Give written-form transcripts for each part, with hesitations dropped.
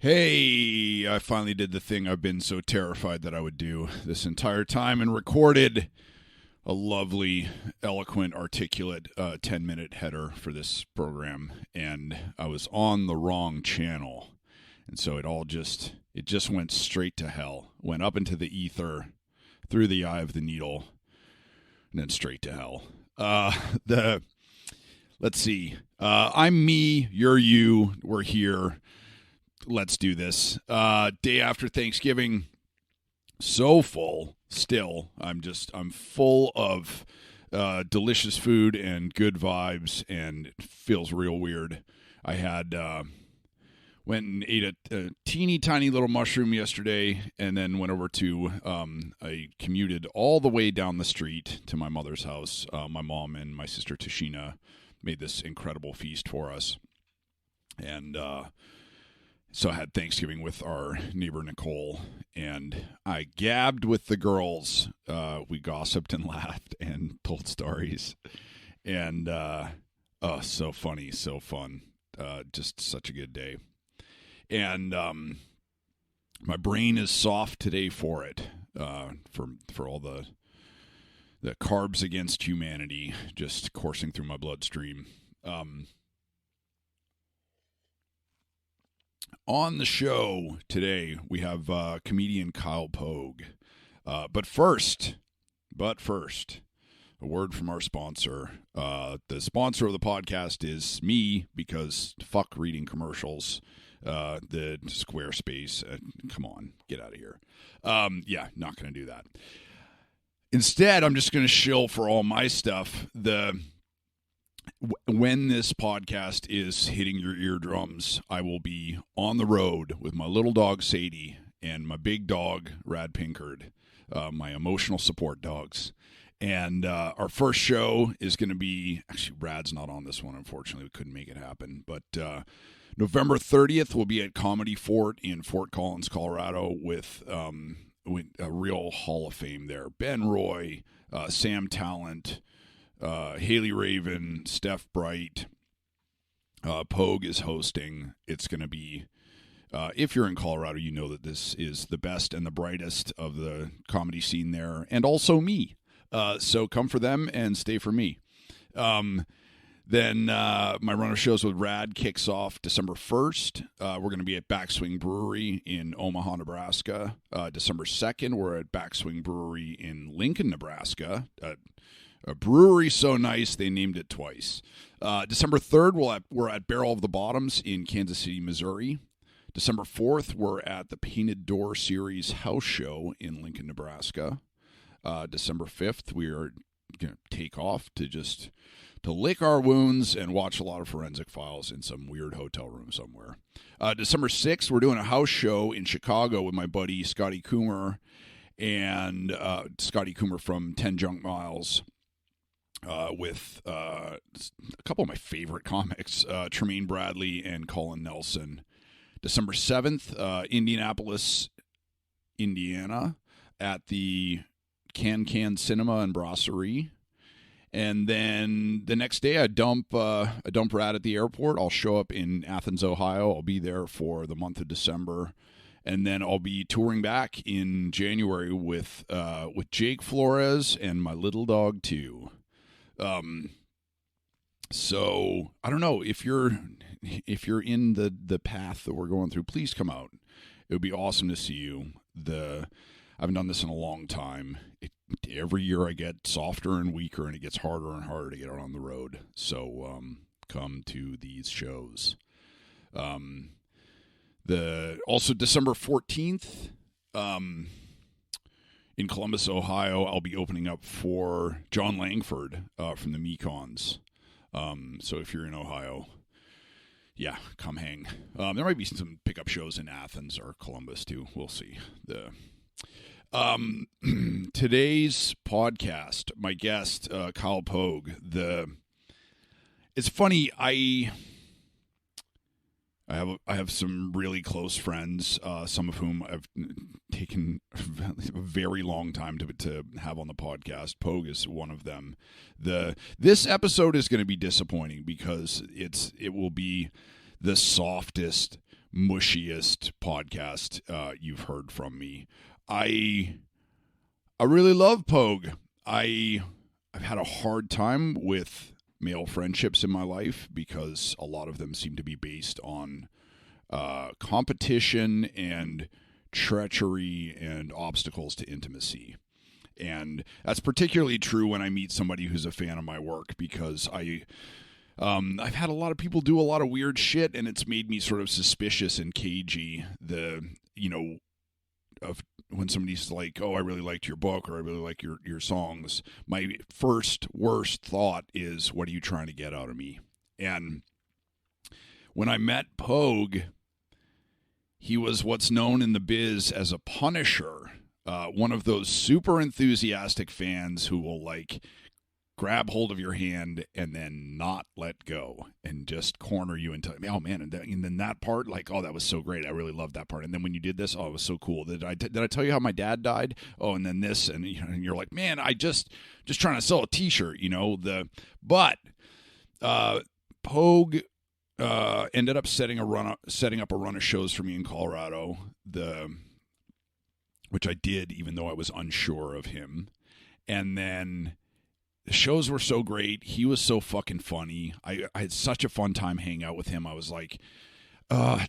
Hey, I finally did the thing I've been so terrified that I would do this entire time and recorded a lovely, eloquent, articulate 10-minute header for this program, and I was on the wrong channel. And so it just went straight to hell. Went up into the ether, through the eye of the needle, and then straight to hell. Let's see. I'm me, you're you, we're here. Let's do this. Day after Thanksgiving, so full still. I'm full of delicious food and good vibes, and it feels real weird. I had went and ate a teeny tiny little mushroom yesterday, and then went over to I commuted all the way down the street to my mother's house. My mom and my sister Tashina made this incredible feast for us, and so I had Thanksgiving with our neighbor Nicole, and I gabbed with the girls. We gossiped and laughed and told stories, and so funny, so fun. Just such a good day. And my brain is soft today for it, for all the carbs against humanity just coursing through my bloodstream. On the show today, we have comedian Kyle Pogue. But first, a word from our sponsor. The sponsor of the podcast is me, because fuck reading commercials. The Squarespace, come on, get out of here. Yeah, not going to do that. Instead, I'm just going to shill for all my stuff. When this podcast is hitting your eardrums, I will be on the road with my little dog Sadie and my big dog Rad Pinkard, my emotional support dogs. And our first show is going to be, actually Rad's not on this one, unfortunately, we couldn't make it happen, but November 30th we'll be at Comedy Fort in Fort Collins, Colorado, with a real Hall of Fame there. Ben Roy, Sam Talent, Haley Raven, Steph Bright, Pogue is hosting. It's going to be, if you're in Colorado, you know that this is the best and the brightest of the comedy scene there, and also me. So come for them and stay for me. Then my run of shows with Rad kicks off December 1st. We're going to be at Backswing Brewery in Omaha, Nebraska. December 2nd, we're at Backswing Brewery in Lincoln, Nebraska. A brewery so nice they named it twice. December 3rd, we're at Barrel of the Bottoms in Kansas City, Missouri. December 4th, we're at the Painted Door Series House Show in Lincoln, Nebraska. December 5th, we are going to take off to lick our wounds and watch a lot of Forensic Files in some weird hotel room somewhere. December 6th, we're doing a house show in Chicago with my buddy Scotty Coomer, and Scotty Coomer from 10 Junk Miles. With a couple of my favorite comics, Tremaine Bradley and Colin Nelson. December 7th, Indianapolis, Indiana, at the Can Cinema and Brasserie. And then the next day, I dump Rad at the airport. I'll show up in Athens, Ohio. I'll be there for the month of December. And then I'll be touring back in January with Jake Flores and my little dog, too. So I don't know if you're in the path that we're going through, please come out. It would be awesome to see you. I haven't done this in a long time. Every year I get softer and weaker, and it gets harder and harder to get out on the road. So, come to these shows. Also December 14th, in Columbus, Ohio, I'll be opening up for John Langford from the Mekons. So if you're in Ohio, yeah, come hang. There might be some pickup shows in Athens or Columbus too. We'll see. Today's podcast, my guest, Kyle Pogue. It's funny. I have some really close friends, some of whom I've taken a very long time to have on the podcast. Pogue is one of them. This episode is going to be disappointing because it will be the softest, mushiest podcast you've heard from me. I really love Pogue. I've had a hard time with male friendships in my life because a lot of them seem to be based on competition and treachery and obstacles to intimacy. And that's particularly true when I meet somebody who's a fan of my work, because I've had a lot of people do a lot of weird shit, and it's made me sort of suspicious and cagey. Of when somebody's like, "Oh, I really liked your book," or "I really like your songs," my first worst thought is, "What are you trying to get out of me?" And when I met Pogue, he was what's known in the biz as a punisher. One of those super enthusiastic fans who will like grab hold of your hand and then not let go and just corner you and tell you, "Oh man," and then that part, like, "Oh, that was so great. I really loved that part. And then when you did this, oh, it was so cool. Did I tell you how my dad died? Oh, and then this," and you're like, "Man, I just trying to sell a T-shirt, But Pogue ended up setting up a run of shows for me in Colorado. Which I did, even though I was unsure of him. And then the shows were so great. He was so fucking funny. I had such a fun time hanging out with him. I was like,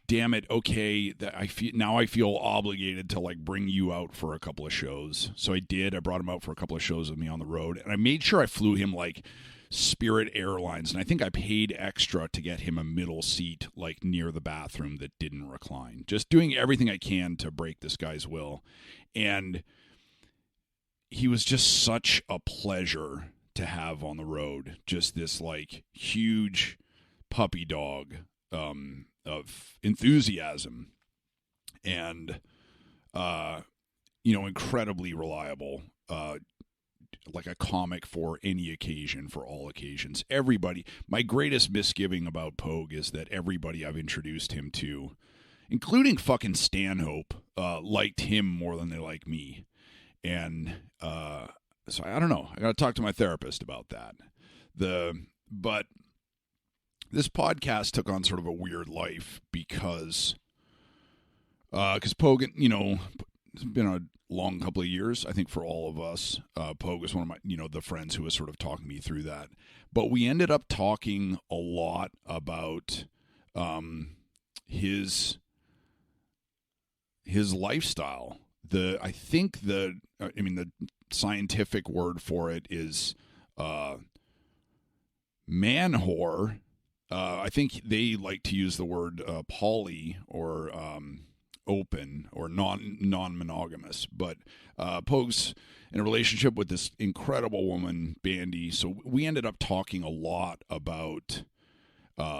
damn it. Okay. I feel obligated to like bring you out for a couple of shows. So I did. I brought him out for a couple of shows with me on the road. And I made sure I flew him like Spirit Airlines, and I think I paid extra to get him a middle seat like near the bathroom that didn't recline. Just doing everything I can to break this guy's will. And he was just such a pleasure to have on the road. Just this like huge puppy dog of enthusiasm and incredibly reliable. Like a comic for any occasion, for all occasions. Everybody, my greatest misgiving about Pogue is that everybody I've introduced him to, including fucking Stanhope, liked him more than they like me. And so I don't know. I got to talk to my therapist about that. But this podcast took on sort of a weird life because Pogue, it's been a long couple of years, I think, for all of us. Pogue was one of my, the friends who was sort of talking me through that. But we ended up talking a lot about his lifestyle. The scientific word for it is man whore. I think they like to use the word poly or open or non-monogamous, but Pogue's in a relationship with this incredible woman, Bandy. So we ended up talking a lot about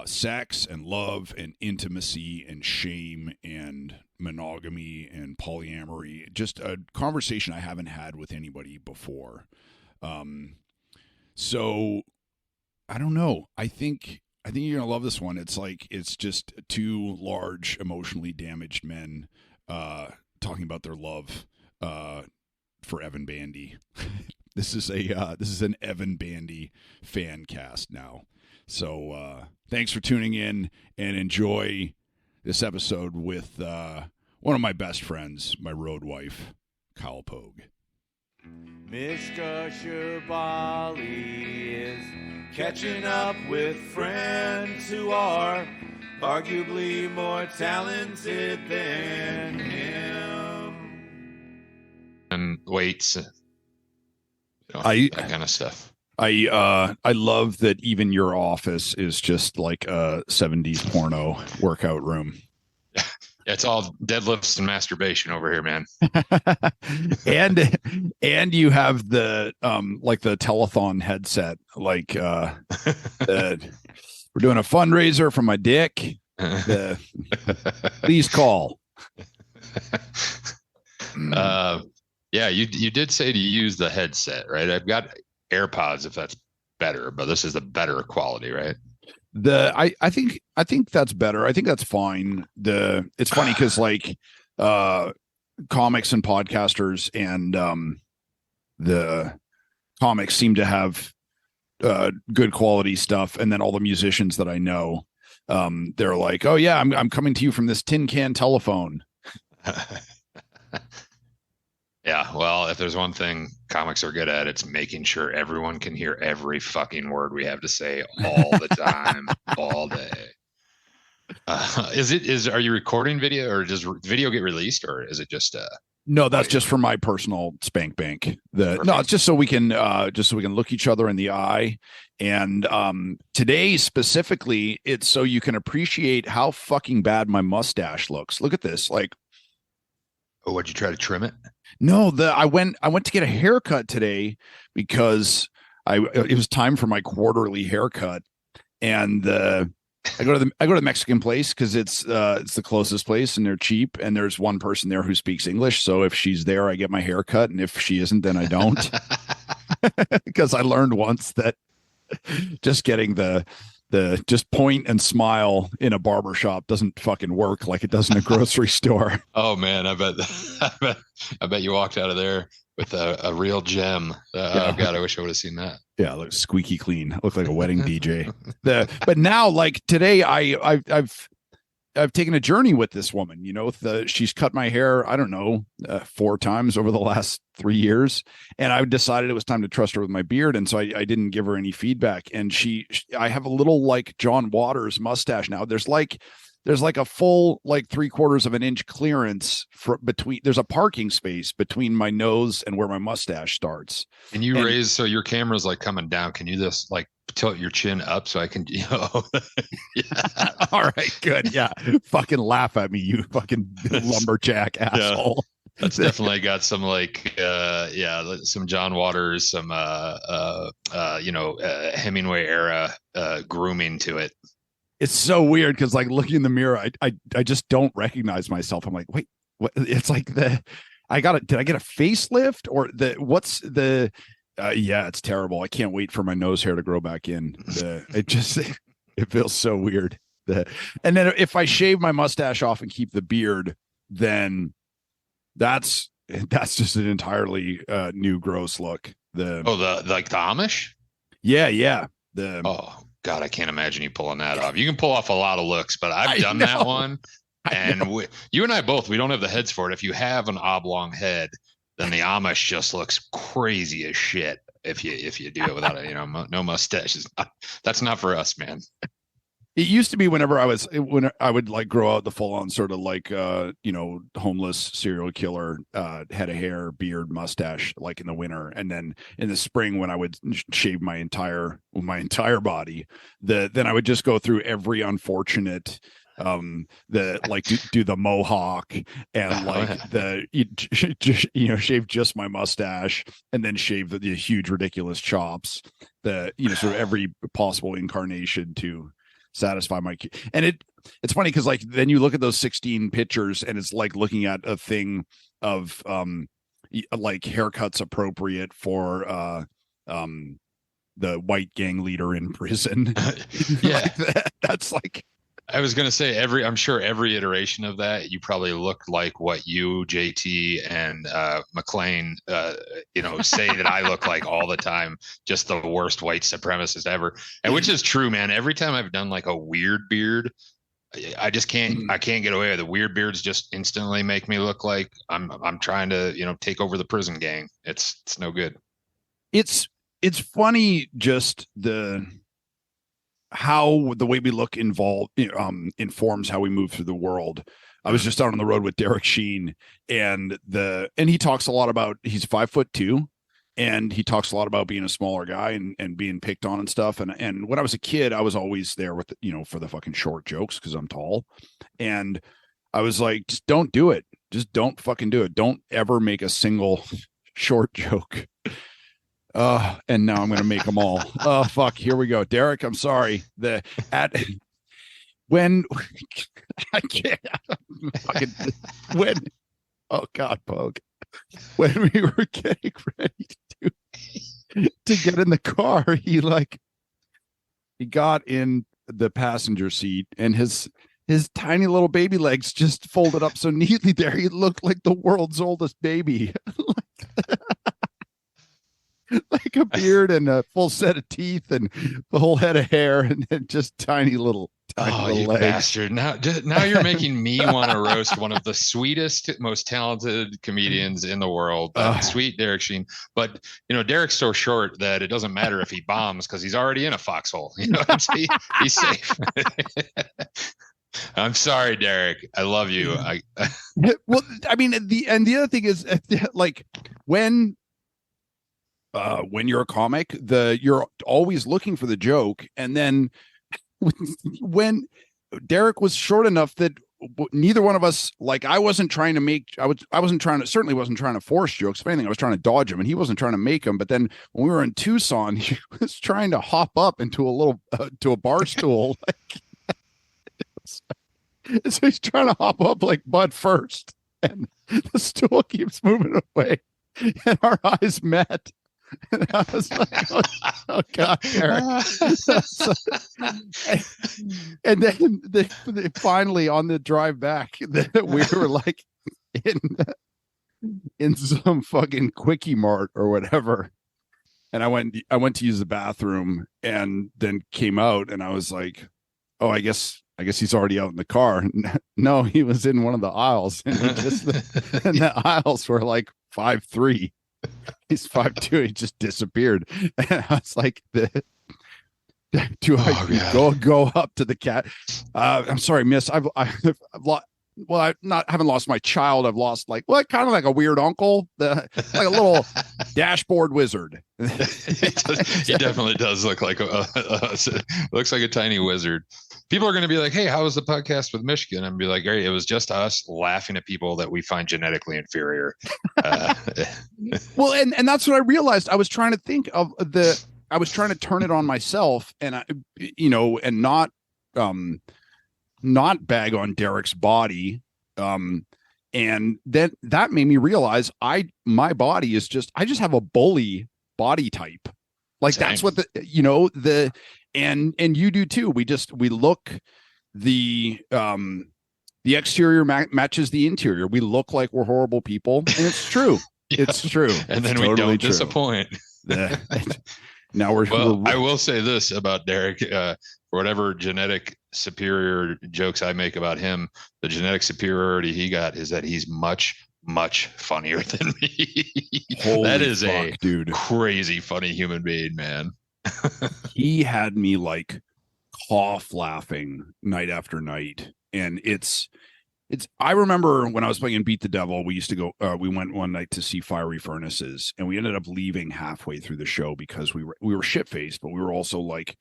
sex and love and intimacy and shame and monogamy and polyamory. Just a conversation I haven't had with anybody before. So I don't know. I think you're going to love this one. It's just two large, emotionally damaged men talking about their love for Evan Bandy. This is an Evan Bandy fan cast now. So thanks for tuning in and enjoy this episode with one of my best friends, my road wife, Kyle Pogue. Mishka Shubaly is catching up with friends who are arguably more talented than him. And weights, that kind of stuff. I love that even your office is just like a 70s porno workout room. It's all deadlifts and masturbation over here, man. and you have the like the telethon headset, like we're doing a fundraiser for my dick. Please call. Yeah, you did say to use the headset, right? I've got AirPods if that's better, but this is the better quality, right? I think that's better. I think that's fine. It's funny because like comics and podcasters and the comics seem to have good quality stuff, and then all the musicians that I know they're like, oh yeah, I'm coming to you from this tin can telephone. Yeah, well, if there's one thing comics are good at, it's making sure everyone can hear every fucking word we have to say all the time, all day. Are you recording video, or does video get released, or is it just No, that's audio? just for my personal spank bank. No, Perfect. it's just so we can look each other in the eye. And today specifically, it's so you can appreciate how fucking bad my mustache looks. Look at this. Like, Oh, would you try to trim it? no, I went to get a haircut today because it was time for my quarterly haircut, and I go to the Mexican place because it's the closest place and they're cheap, and there's one person there who speaks English. So if she's there, I get my hair cut, and if she isn't, then I don't. Because I learned once that just getting the just point and smile in a barber shop doesn't fucking work like it does in a grocery store. Oh man, I bet you walked out of there with a real gem. Yeah. Oh God, I wish I would have seen that. Yeah, it looks squeaky clean. I look like a wedding DJ. But now, like today, I've taken a journey with this woman. You know, she's cut my hair, I don't know, 4 times over the last 3 years, and I decided it was time to trust her with my beard, and so I didn't give her any feedback. And I have a little like John Waters mustache now. There's like a full like 3/4 of an inch clearance between. There's a parking space between my nose and where my mustache starts. Can you raise so your camera's like coming down? Can you just like tilt your chin up so I can, Yeah. All right, good. Yeah. Fucking laugh at me, you fucking lumberjack asshole. That's definitely got some like some John Waters, some Hemingway era grooming to it. It's so weird because like looking in the mirror, I just don't recognize myself. I'm like, wait, what? It's like did I get a facelift or what's the yeah, it's terrible. I can't wait for my nose hair to grow back in. It feels so weird. And then if I shave my mustache off and keep the beard, then that's just an entirely new gross look. The Amish? Yeah. Oh God, I can't imagine you pulling that off. You can pull off a lot of looks, but I've done that one. And you and I both, we don't have the heads for it. If you have an oblong head, then the Amish just looks crazy as shit. If you do it without no mustaches, that's not for us, man. It used to be when I would like grow out the full on sort of like homeless serial killer head of hair, beard, mustache, like in the winter, and then in the spring when I would shave my entire body, then I would just go through every unfortunate do the mohawk and shave just my mustache and then shave the huge ridiculous chops, sort of every possible incarnation to satisfy my and it's funny because like then you look at those 16 pictures and it's like looking at a thing of like haircuts appropriate for the white gang leader in prison. Yeah. That's like, I was gonna say I'm sure every iteration of that, you probably look like what you, JT, and McLean, say that I look like all the time. Just the worst white supremacist ever, and which is true, man. Every time I've done like a weird beard, I just can't. I can't get away with it. The weird beards just instantly make me look like I'm trying to take over the prison gang. It's no good. It's funny just how the way we look informs how we move through the world. I was just out on the road with Derek Sheen, and he talks a lot about, he's 5'2", and he talks a lot about being a smaller guy and being picked on and stuff. And when I was a kid, I was always there with for the fucking short jokes because I'm tall, and I was like, just don't do it. Just don't fucking do it. Don't ever make a single short joke. And now I'm going to make them all. Oh, fuck. Here we go. Derek, I'm sorry. Oh God, Pogue. When we were getting ready to get in the car, he got in the passenger seat and his tiny little baby legs just folded up so neatly there. He looked like the world's oldest baby. like a beard and a full set of teeth and the whole head of hair and just tiny little Oh, you bastard. Now you're making me want to roast one of the sweetest, most talented comedians in the world, sweet Derek Sheen. But, Derek's so short that it doesn't matter if he bombs because he's already in a foxhole. He's safe. I'm sorry, Derek. I love you. Well, I mean, the other thing is, like, when you're a comic, you're always looking for the joke, and then when Derek was short enough that neither one of us, like, I wasn't trying to certainly wasn't trying to force jokes. If anything, I was trying to dodge him, and he wasn't trying to make them. But then when we were in Tucson, he was trying to hop up into to a bar stool. So he's trying to hop up like butt first, and the stool keeps moving away, and our eyes met. And I was like, oh God, Derek. And then they finally, on the drive back, we were like in some fucking Quickie Mart or whatever. And I went to use the bathroom, and then came out, and I was like, oh, I guess he's already out in the car. No, he was in one of the aisles, and the aisles were like 5'3". He's 5'2". He just disappeared. And I was like, do I go up to the cat? I'm sorry, miss. I've lost. Well, I haven't lost my child. I've lost kind of like a weird uncle, like a little dashboard wizard. He definitely does look like looks like a tiny wizard. People are going to be like, "Hey, how was the podcast with Mishka?" And I'm be like, "Great, it was just us laughing at people that we find genetically inferior." Well, and that's what I realized. I was trying to think of I was trying to turn it on myself, and and not bag on Derek's body. And then that made me realize my body is I just have a bully body type. Like, same. That's what and you do too. We look, the exterior matches the interior. We look like we're horrible people, and it's true. Yeah. It's true. And then we don't disappoint. Now I will say this about Derek, for whatever genetic superior jokes I make about him, the genetic superiority he got is that he's much, much funnier than me. That is a dude, crazy funny human being, man. He had me like cough laughing night after night. And I remember when I was playing in Beat the Devil, we used to go, we went one night to see Fiery Furnaces, and we ended up leaving halfway through the show because we were shit-faced, but we were also like,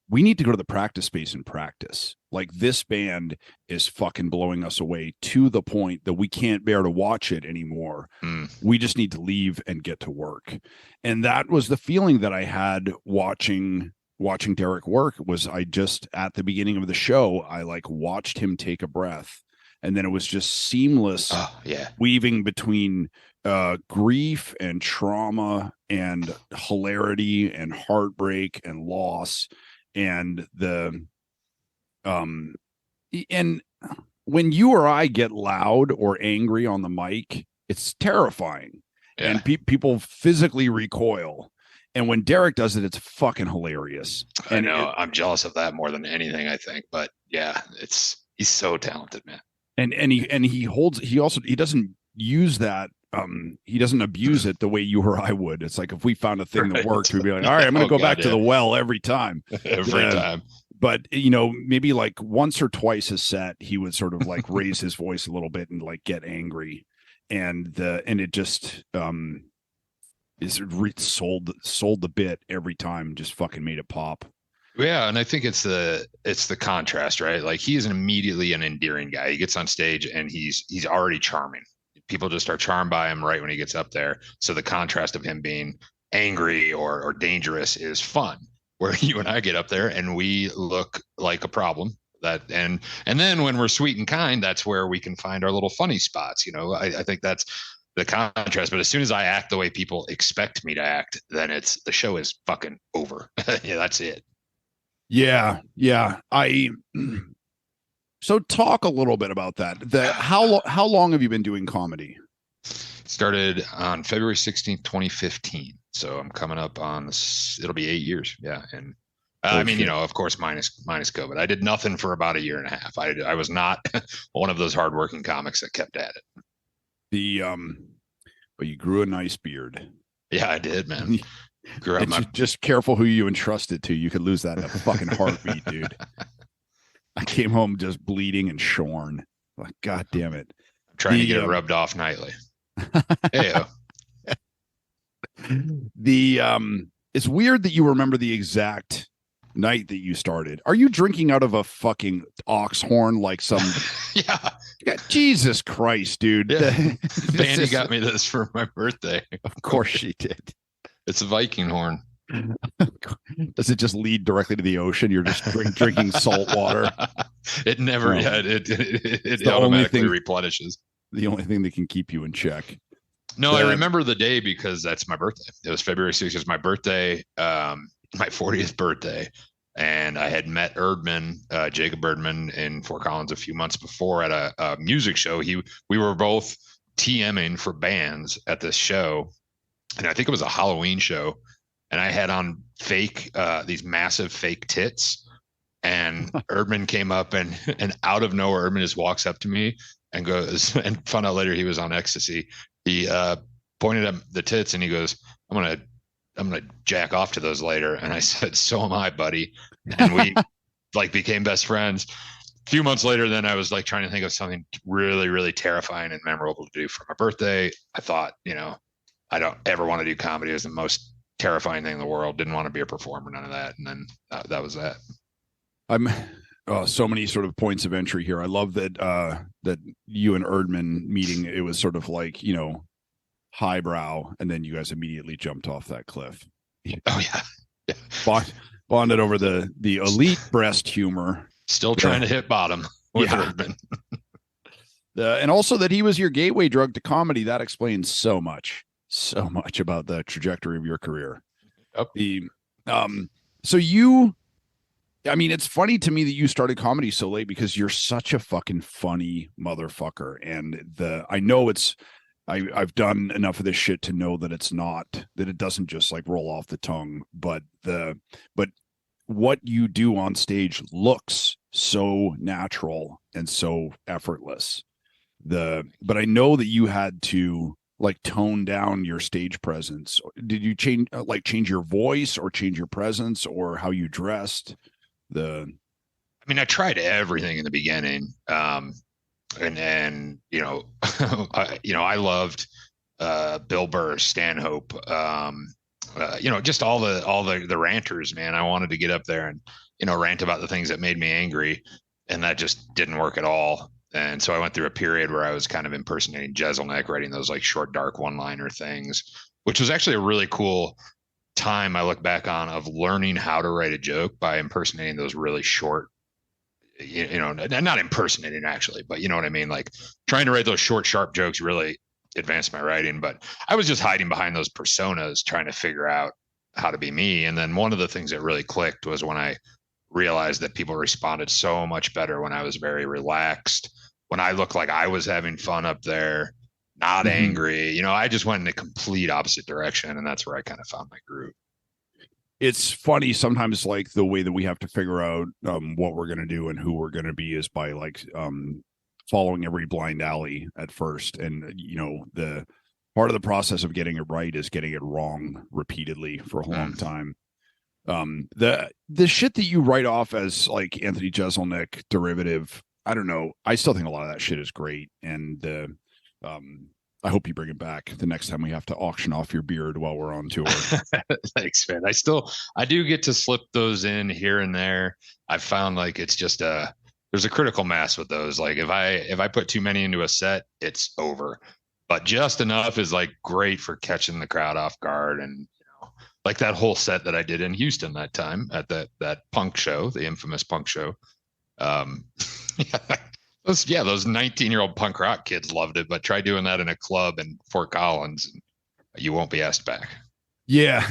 we need to go to the practice space and practice. Like, this band is fucking blowing us away to the point that we can't bear to watch it anymore. We just need to leave and get to work. And that was the feeling that I had watching Derek work. Was I just, at the beginning of the show, I like watched him take a breath, and then it was just seamless weaving between grief and trauma and hilarity and heartbreak and loss. And and when you or I get loud or angry on the mic, it's terrifying. Yeah. And people physically recoil. And when Derek does it, it's fucking hilarious. I know. I'm jealous of that more than anything, I think. But yeah, he's so talented, man. And he doesn't use that. He doesn't abuse it the way you or I would. It's like, if we found a thing that worked, we'd be like, all right, I'm going to go back to the well every time. Every time. But, maybe like once or twice a set, he would sort of like raise his voice a little bit and like get angry. And it just, sold the bit every time, just fucking made it pop. Yeah, and I think it's the contrast, right? Like, he is immediately an endearing guy. He gets on stage and he's already charming. People just are charmed by him right when he gets up there. So the contrast of him being angry or dangerous is fun. Where you and I get up there and we look like a problem. And then when we're sweet and kind, that's where we can find our little funny spots. I think that's the contrast. But as soon as I act the way people expect me to act, then the show is fucking over. Yeah, that's it. Yeah. So talk a little bit about that. How long have you been doing comedy? Started on February 16th, 2015. So I'm coming up on it'll be 8 years. Yeah. In I mean, of course, minus COVID. I did nothing for about a year and a half. I was not one of those hardworking comics that kept at it. But you grew a nice beard. Yeah, I did, man. Grew up just careful who you entrust it to. You could lose that in a fucking heartbeat, dude. I came home just bleeding and shorn. Like, God damn it. I'm trying to get it rubbed off nightly. Heyo. It's weird that you remember the exact night that you started. Are you drinking out of a fucking ox horn like some Yeah, Jesus Christ, dude. Yeah. Bandy got me this for my birthday. Of course she did. It's a Viking horn. Does it just lead directly to the ocean? You're just drinking salt water. It never it automatically replenishes. The only thing that can keep you in check. No, I remember the day because that's my birthday. It was February 6th. It was my birthday, my 40th birthday. And I had met Erdman, Jacob Erdman, in Fort Collins a few months before at a music show. We were both TMing for bands at this show. And I think it was a Halloween show. And I had on these massive fake tits. And Erdman came up and out of nowhere, Erdman just walks up to me and goes, and found out later he was on ecstasy. He pointed at the tits and he goes, I'm gonna jack off to those later. And I said, so am I, buddy. And we became best friends. A few months later, then I was trying to think of something really, really terrifying and memorable to do for my birthday. I thought, I don't ever want to do comedy. It was the most terrifying thing in the world. Didn't want to be a performer, none of that. And then that was that. I'm so many sort of points of entry here. I love that that you and Erdman meeting. It was sort of like, highbrow, and then you guys immediately jumped off that cliff. Oh yeah. Bonded over the elite breast humor. Still trying to hit bottom with Erdman. And also that he was your gateway drug to comedy. That explains so much about the trajectory of your career. Yep. It's funny to me that you started comedy so late because you're such a fucking funny motherfucker. And I know I've done enough of this shit to know that it doesn't just roll off the tongue, but what you do on stage looks so natural and so effortless. But I know that you had to tone down your stage presence. Did you change your voice or change your presence or how you dressed? I tried everything in the beginning. And I loved Bill Burr, Stanhope, just all the ranters, man. I wanted to get up there and rant about the things that made me angry, and that just didn't work at all. And so I went through a period where I was kind of impersonating Jeselnik, writing those short, dark one-liner things, which was actually a really cool time I look back on of learning how to write a joke by impersonating those really short, not impersonating actually, but you know what I mean? Trying to write those short, sharp jokes really advanced my writing, but I was just hiding behind those personas, trying to figure out how to be me. And then one of the things that really clicked was when I realized that people responded so much better when I was very relaxed, when I looked like I was having fun up there, not angry. I just went in the complete opposite direction, and that's where I kind of found my groove. It's funny sometimes, the way that we have to figure out what we're going to do and who we're going to be is by following every blind alley at first. And, the part of the process of getting it right is getting it wrong repeatedly for a long time. The shit that you write off as Anthony Jeselnik derivative, I don't know. I still think a lot of that shit is great. And I hope you bring it back the next time we have to auction off your beard while we're on tour. Thanks, man. I do get to slip those in here and there. I've found it's just there's a critical mass with those. If I put too many into a set, it's over. But just enough is great for catching the crowd off guard. And that whole set that I did in Houston that time at that punk show, the infamous punk show. Those 19-year-old punk rock kids loved it, but try doing that in a club in Fort Collins and you won't be asked back. Yeah.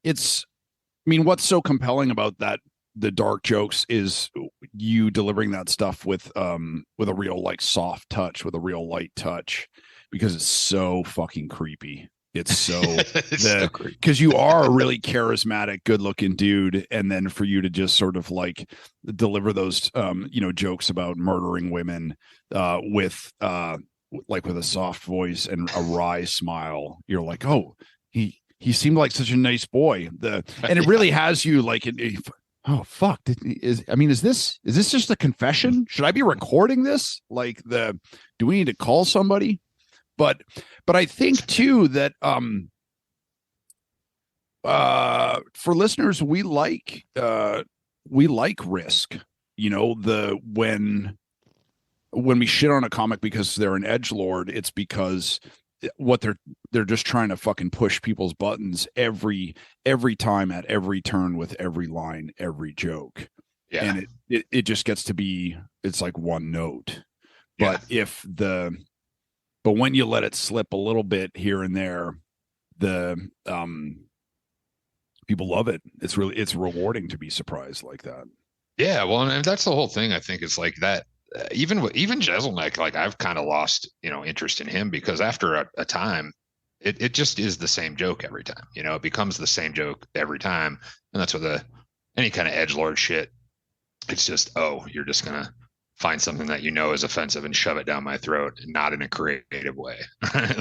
What's so compelling about that, the dark jokes, is you delivering that stuff with a real soft touch, with a real light touch, because it's so fucking creepy. It's so Great. because you are a really charismatic, good looking dude. And then for you to just sort of like deliver those, jokes about murdering women with like with a soft voice and a wry smile, you're like, oh, he seemed like such a nice boy. And it really has you like, oh fuck, is this just a confession? Should I be recording this? Like do we need to call somebody? But I think too that for listeners, we like risk. When we shit on a comic because they're an edgelord, it's because what they're just trying to fucking push people's buttons every time at every turn with every line, every joke. Yeah. And it just gets to be, it's like one note. But but when you let it slip a little bit here and there, people love it. It's rewarding to be surprised like that. Yeah, well, and that's the whole thing. I think it's like that. Even Jeselnik, like I've kind of lost, interest in him because after a time, it just is the same joke every time. It becomes the same joke every time, and that's with any kind of edgelord shit. It's just, oh, you're just gonna find something that is offensive and shove it down my throat, not in a creative way.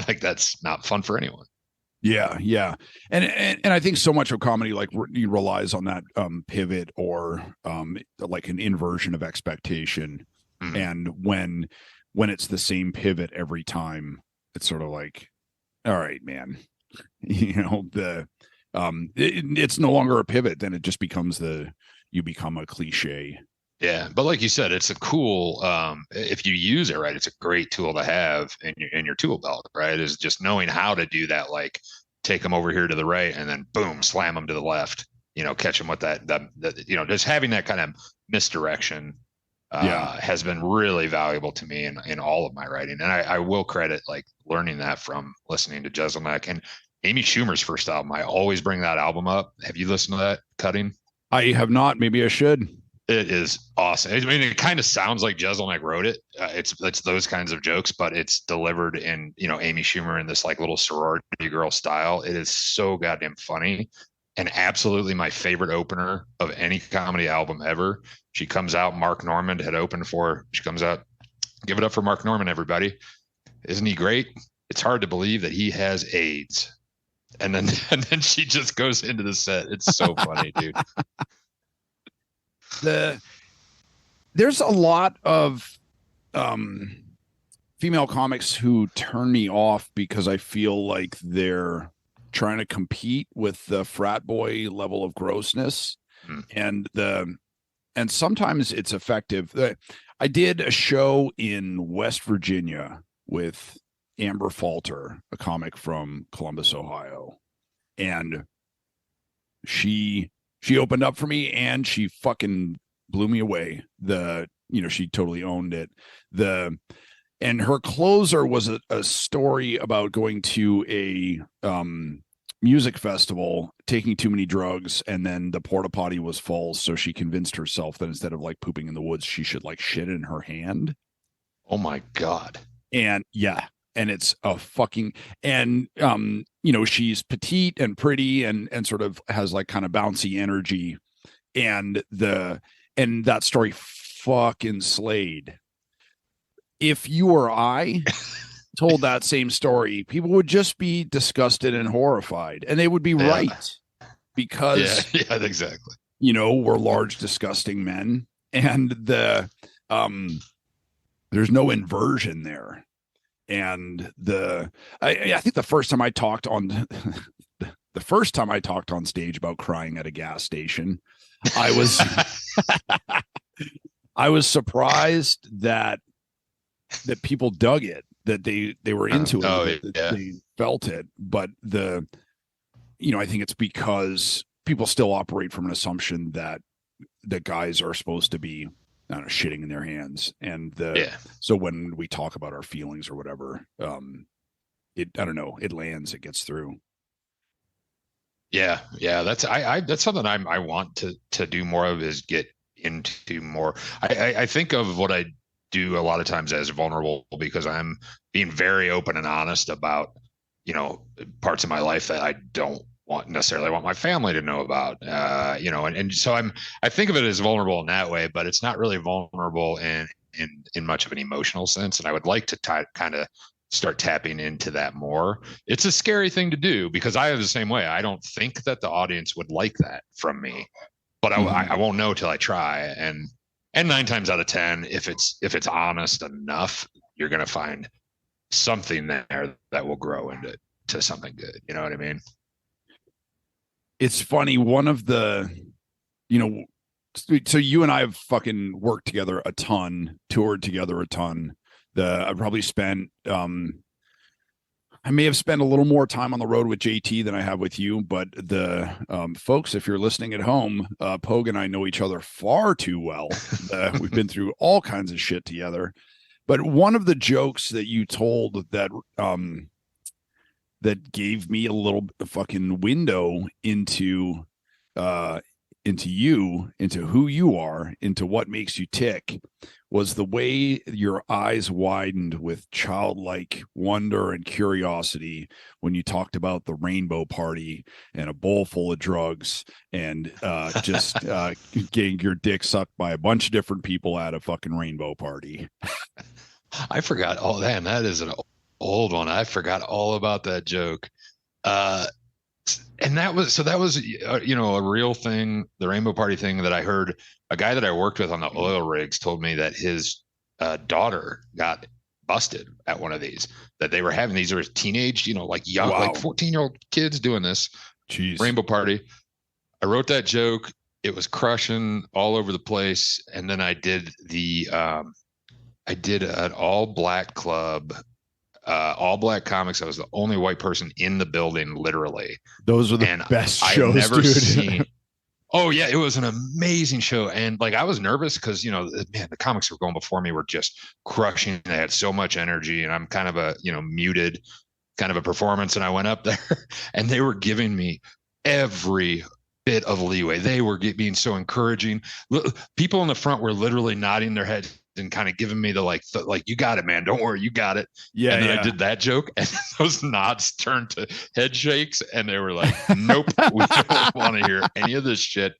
Like that's not fun for anyone. Yeah. And I think so much of comedy like relies on that pivot or like an inversion of expectation. Mm-hmm. And when it's the same pivot every time, it's sort of like, all right, man, it's no longer a pivot. Then it just becomes you become a cliche. Yeah, but like you said, it's a cool. If you use it right, it's a great tool to have in your tool belt. Right, is just knowing how to do that. Like take them over here to the right, and then boom, slam them to the left. Catch them with that. Just having that kind of misdirection has been really valuable to me in all of my writing. And I will credit like learning that from listening to Jeselnik and Amy Schumer's first album. I always bring that album up. Have you listened to that, Cutting? I have not. Maybe I should. It is awesome. I mean, it kind of sounds like Jeselnik wrote it. It's those kinds of jokes, but it's delivered in, Amy Schumer in this like little sorority girl style. It is so goddamn funny and absolutely my favorite opener of any comedy album ever. She comes out, Mark Normand had opened for her. She comes out, give it up for Mark Normand, everybody. Isn't he great? It's hard to believe that he has AIDS. And then she just goes into the set. It's so funny, dude. There's a lot of female comics who turn me off because I feel like they're trying to compete with the frat boy level of grossness. And sometimes it's effective. I did a show in West Virginia with Amber Falter, a comic from Columbus, Ohio, and she opened up for me and she fucking blew me away. She totally owned it. And her closer was a story about going to a music festival, taking too many drugs, and then the porta potty was full. So she convinced herself that instead of like pooping in the woods, she should like shit in her hand. Oh my God. And yeah. And it's a fucking, and, she's petite and pretty and sort of has like kind of bouncy energy. And that story fucking slayed. If you or I told that same story, people would just be disgusted and horrified, and they would be right because, exactly. We're large, disgusting men, and there's no inversion there. And I think the first time I talked on stage about crying at a gas station, I was surprised that people dug it, that they were into it, they felt it. But I think it's because people still operate from an assumption that guys are supposed to be, I don't know, shitting in their hands. And so when we talk about our feelings or whatever, it lands, it gets through. Yeah. That's something I want to do more of, is get into more. I think of what I do a lot of times as vulnerable because I'm being very open and honest about parts of my life that I don't necessarily want my family to know about, and so I think of it as vulnerable in that way, but it's not really vulnerable in much of an emotional sense. And I would like to kind of start tapping into that more. It's a scary thing to do because I have the same way. I don't think that the audience would like that from me, but I won't know till I try. And 9 times out of 10, if it's honest enough, you're going to find something there that will grow into something good. You know what I mean? It's funny. One of the, so you and I have fucking worked together a ton, toured together a ton. I probably spent, I may have spent a little more time on the road with JT than I have with you, but the folks, if you're listening at home, Pogue and I know each other far too well. We've been through all kinds of shit together. But one of the jokes that you told that gave me a little fucking window into you, into who you are, into what makes you tick, was the way your eyes widened with childlike wonder and curiosity when you talked about the rainbow party and a bowl full of drugs and just getting your dick sucked by a bunch of different people at a fucking rainbow party. I forgot all that, and that is an old one. I forgot all about that joke. And that was a real thing, the rainbow party thing that I heard. A guy that I worked with on the oil rigs told me that his daughter got busted at one of these, that they were having. These are teenage, like young, like 14-year-old kids doing this. Jeez. Rainbow party. I wrote that joke. It was crushing all over the place. And then I did an all black club, all black comics. I was the only white person in the building, literally. Those are the best shows, I've never dude. seen. Oh yeah, it was an amazing show, and I was nervous because the comics who were going before me were just crushing. They had so much energy, and I'm kind of a muted kind of a performance. And I went up there, and they were giving me every bit of leeway. They were being so encouraging. People in the front were literally nodding their heads and kind of giving me the you got it, man. Don't worry, you got it. Yeah. And then I did that joke, and those nods turned to head shakes, and they were like, "Nope, we don't want to hear any of this shit."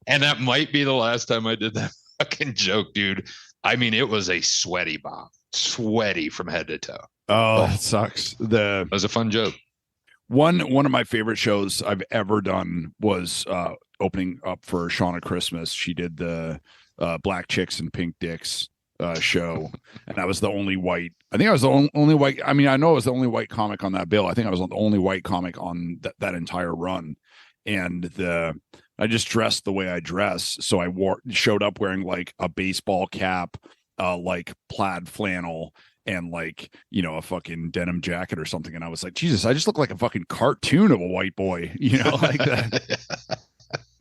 And that might be the last time I did that fucking joke, dude. I mean, it was a sweaty bomb, sweaty from head to toe. Oh, that sucks. It was a fun joke. One of my favorite shows I've ever done was opening up for Shauna Christmas. She did the Black Chicks and Pink Dicks show, and I was the only white. I think I was the only white. I mean, I know I was the only white comic on that bill. I think I was the only white comic on that entire run, and I just dressed the way I dress. So I showed up wearing like a baseball cap, like plaid flannel, and a fucking denim jacket or something. And I was like, Jesus, I just look like a fucking cartoon of a white boy, like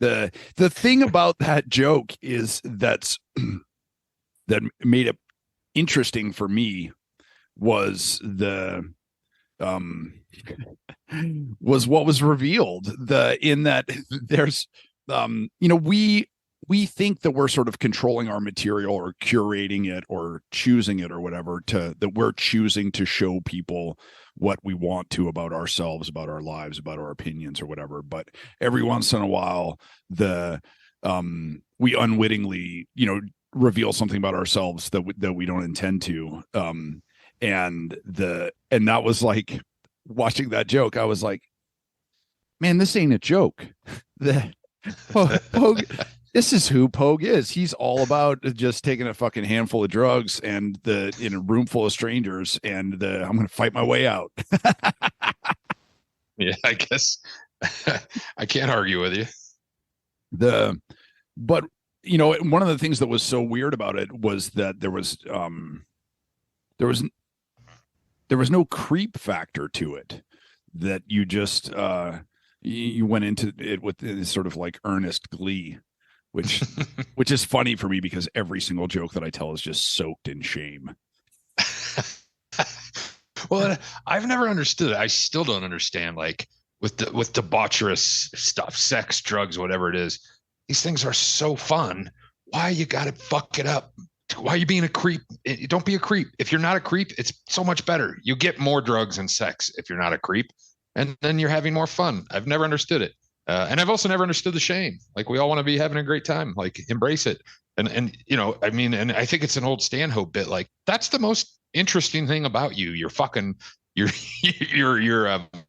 that. The thing about that joke is that made it interesting for me was was what was revealed in that there's we think that we're sort of controlling our material or curating it or choosing it or whatever, that we're choosing to show people what we want to about ourselves, about our lives, about our opinions or whatever. But every once in a while, we unwittingly, reveal something about ourselves that we don't intend to. And that was like watching that joke. I was like, man, this ain't a joke. Pogue, this is who Pogue is. He's all about just taking a fucking handful of drugs and in a room full of strangers, and I'm going to fight my way out. Yeah, I guess I can't argue with you. But one of the things that was so weird about it was that there was no creep factor to it, that you just you went into it with this sort of like earnest glee, which is funny for me because every single joke that I tell is just soaked in shame. Well, I've never understood it. I still don't understand, with debaucherous stuff, sex, drugs, whatever it is. These things are so fun. Why you got to fuck it up Why are you being a creep? Don't be a creep. If you're not a creep, it's so much better. You get more drugs and sex if you're not a creep, and then you're having more fun. I've never understood it. And I've also never understood the shame. Like, we all want to be having a great time. Like, embrace it. And I mean, and I think it's an old Stanhope bit. Like, that's the most interesting thing about you. Your fucking your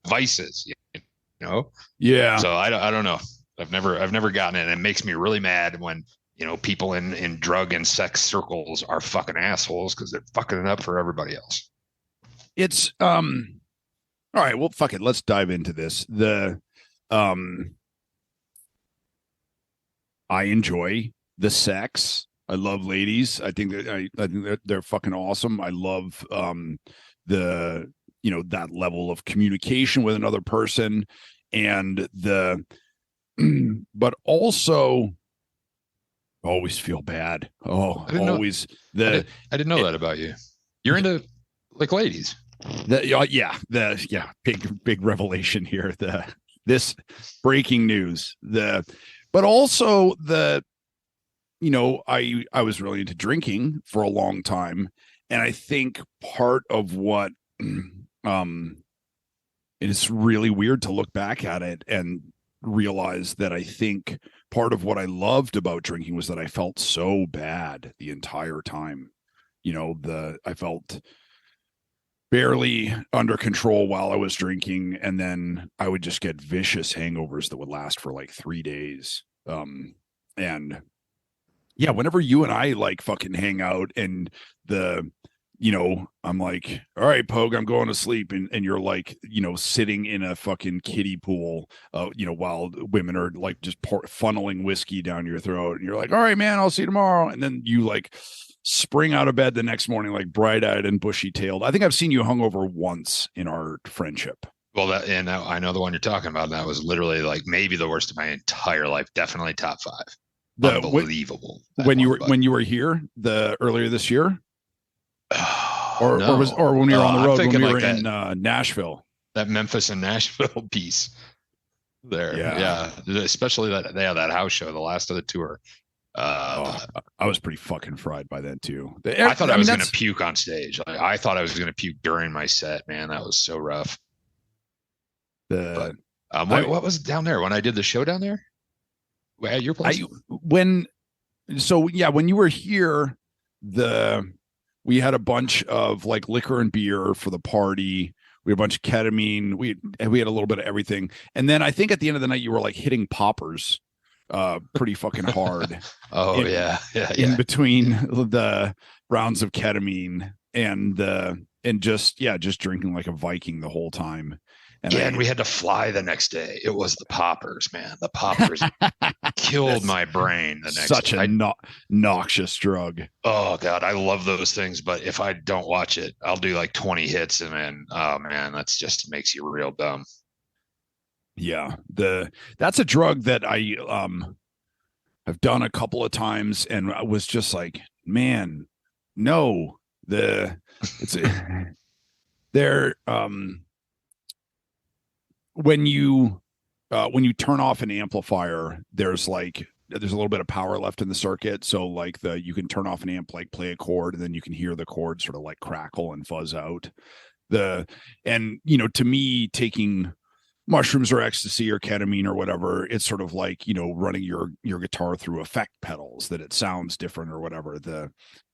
vices. You know. Yeah. So I don't know. I've never gotten it. And it makes me really mad when people in drug and sex circles are fucking assholes because they're fucking it up for everybody else. It's all right. Well, fuck it. Let's dive into this. I enjoy the sex. I love ladies. I think that they're fucking awesome. I love the that level of communication with another person, and but also always feel bad. Oh, always I didn't know that about you. You're into like ladies. Big revelation here. This breaking news. But also I was really into drinking for a long time, and I think part of what it's really weird to look back at it and realize that I think part of what I loved about drinking was that I felt so bad the entire time. I felt barely under control while I was drinking, and then I would just get vicious hangovers that would last for like 3 days. And yeah, whenever you and I like fucking hang out and I'm like, all right, Pogue, I'm going to sleep. And you're like, sitting in a fucking kiddie pool, while women are like just funneling whiskey down your throat. And you're like, all right, man, I'll see you tomorrow. And then you like spring out of bed the next morning, like bright eyed and bushy tailed. I think I've seen you hungover once in our friendship. Well, I know the one you're talking about. That was literally like maybe the worst of my entire life. Definitely top 5. Unbelievable. When you were here earlier this year. Or when we were on the road when we were in Nashville. That Memphis and Nashville piece there. Yeah. Especially that house show, the last of the tour. I was pretty fucking fried by then too. I thought I was going to puke on stage. I thought I was going to puke during my set, man. That was so rough. What was down there when I did the show down there? At your place? When you were here, we had a bunch of like liquor and beer for the party. We had a bunch of ketamine. We had a little bit of everything. And then I think at the end of the night, you were like hitting poppers pretty fucking hard. In between the rounds of ketamine and just drinking like a Viking the whole time. And we had to fly the next day. It was the poppers, man. The poppers killed my brain the next day. Such a noxious drug. Oh, God. I love those things. But if I don't watch it, I'll do like 20 hits. And then, oh, man, that's just makes you real dumb. Yeah. That's a drug that I have done a couple of times. And I was just like, man, no. When you turn off an amplifier, there's a little bit of power left in the circuit. So like you can turn off an amp, like play a chord, and then you can hear the chord sort of like crackle and fuzz out. To me, taking mushrooms or ecstasy or ketamine or whatever, it's sort of like, running your guitar through effect pedals, that it sounds different or whatever.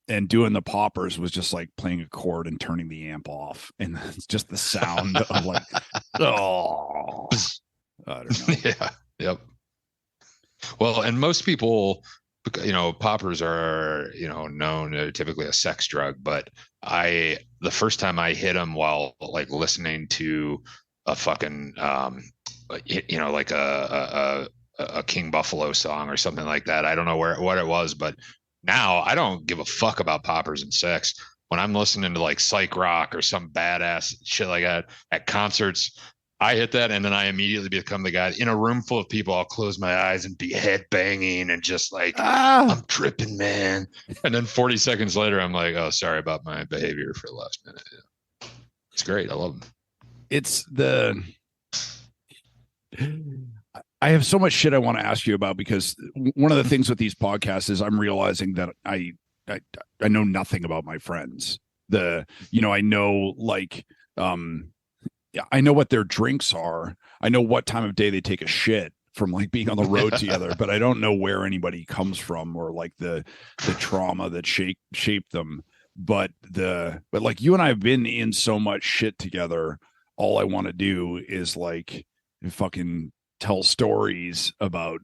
And doing the poppers was just like playing a chord and turning the amp off. And it's just the sound of like, oh, I don't know. Yeah. Yep. Well, and most people, poppers are, known typically a sex drug, but the first time I hit them while like listening to a fucking, like a King Buffalo song or something like that. I don't know what it was, but now I don't give a fuck about poppers and sex. When I'm listening to like psych rock or some badass shit like that at concerts, I hit that and then I immediately become the guy in a room full of people. I'll close my eyes and be head banging and just like, I'm tripping, man. And then 40 seconds later, I'm like, oh, sorry about my behavior for the last minute. Yeah. It's great. I love them. I have so much shit I want to ask you about, because one of the things with these podcasts is I'm realizing that I I know nothing about my friends. I know like, I know what their drinks are. I know what time of day they take a shit from like being on the road together, but I don't know where anybody comes from or like the trauma that shaped them. But like you and I have been in so much shit together. All I want to do is like fucking tell stories about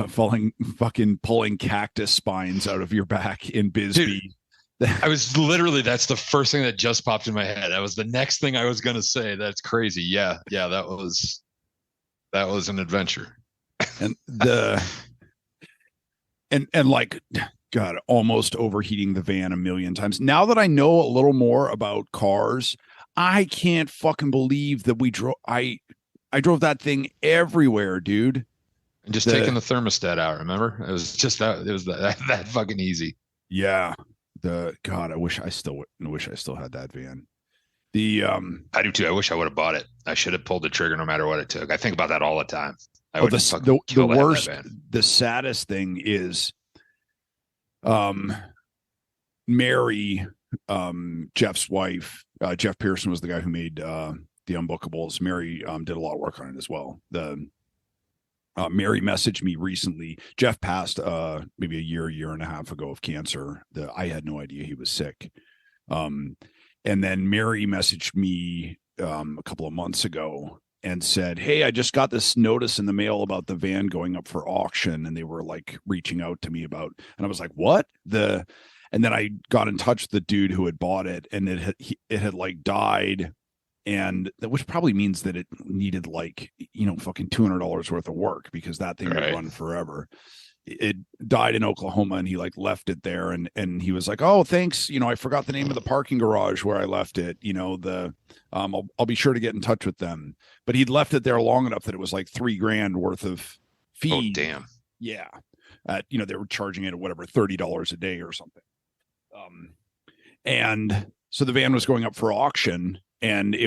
fucking pulling cactus spines out of your back in Bisbee. Dude, that's the first thing that just popped in my head. That was the next thing I was going to say. That's crazy. Yeah. That was an adventure. And and like, God, almost overheating the van a million times. Now that I know a little more about cars, I can't fucking believe that I drove that thing everywhere, dude. And just taking the thermostat out, remember? It was just that it was that fucking easy. Yeah. God, I wish I still had that van. I do too. I wish I would have bought it. I should have pulled the trigger no matter what it took. I think about that all the time. The worst, the saddest thing is, Mary, Jeff's wife, Jeff Pearson was the guy who made the Unbookables. Mary did a lot of work on it as well. Mary messaged me recently. Jeff passed maybe a year and a half ago of cancer. I had no idea he was sick. And then Mary messaged me a couple of months ago and said, "Hey, I just got this notice in the mail about the van going up for auction." And they were like reaching out to me about, and I was like, "What?" And then I got in touch with the dude who had bought it, and it had like died. And which probably means that it needed like, fucking $200 worth of work because that thing would run forever. It died in Oklahoma and he like left it there. And he was like, "Oh, thanks. I forgot the name of the parking garage where I left it. I'll be sure to get in touch with them." But he'd left it there long enough that it was like $3,000 worth of fee. Oh, damn. Yeah. They were charging it at whatever, $30 a day or something. And so the van was going up for auction. And I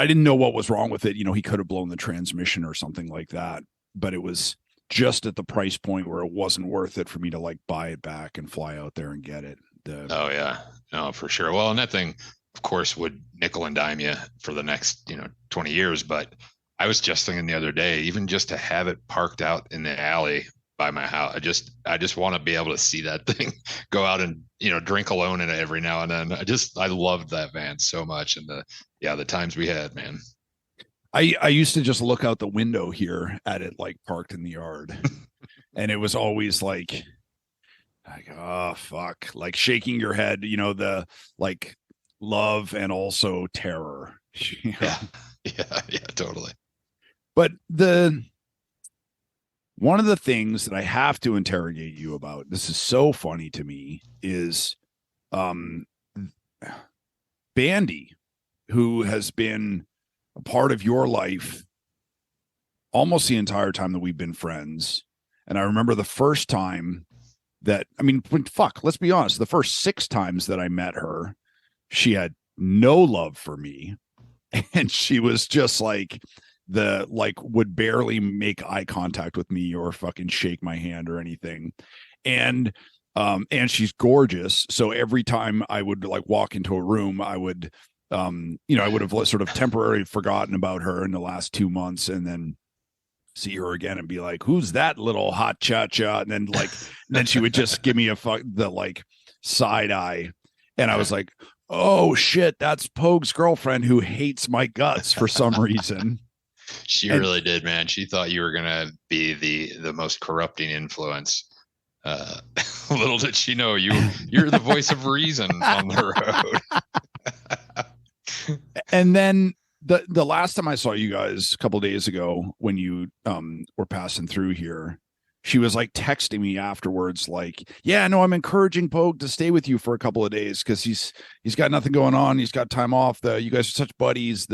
didn't know what was wrong with it. He could have blown the transmission or something like that, but it was just at the price point where it wasn't worth it for me to like buy it back and fly out there and get it. Oh yeah, no, for sure. Well, and that thing, of course, would nickel and dime you for the next, 20 years. But I was just thinking the other day, even just to have it parked out in the alley by my house, I just want to be able to see that thing go out and drink alone in it every now and then. I loved that van so much, and the times we had, man. I used to just look out the window here at it like parked in the yard, and it was always like oh fuck, like shaking your head, the like love and also terror. Yeah, totally. But one of the things that I have to interrogate you about, this is so funny to me, is Bandy, who has been a part of your life almost the entire time that we've been friends. And I remember the first time let's be honest, the first 6 times that I met her, she had no love for me. And she was just like, would barely make eye contact with me or fucking shake my hand or anything. And she's gorgeous. So every time I would like walk into a room, I would, I would have sort of temporarily forgotten about her in the last 2 months and then see her again and be like, "Who's that little hot cha-cha?" And then she would just give me the side eye. And I was like, "Oh shit, that's Pogue's girlfriend who hates my guts for some reason." She really did, man. She thought you were gonna be the most corrupting influence. Little did she know you're the voice of reason on the road. And then the last time I saw you guys a couple of days ago when you were passing through here, she was like texting me afterwards, like, "Yeah, no, I'm encouraging Pogue to stay with you for a couple of days because he's got nothing going on. He's got time off. You guys are such buddies."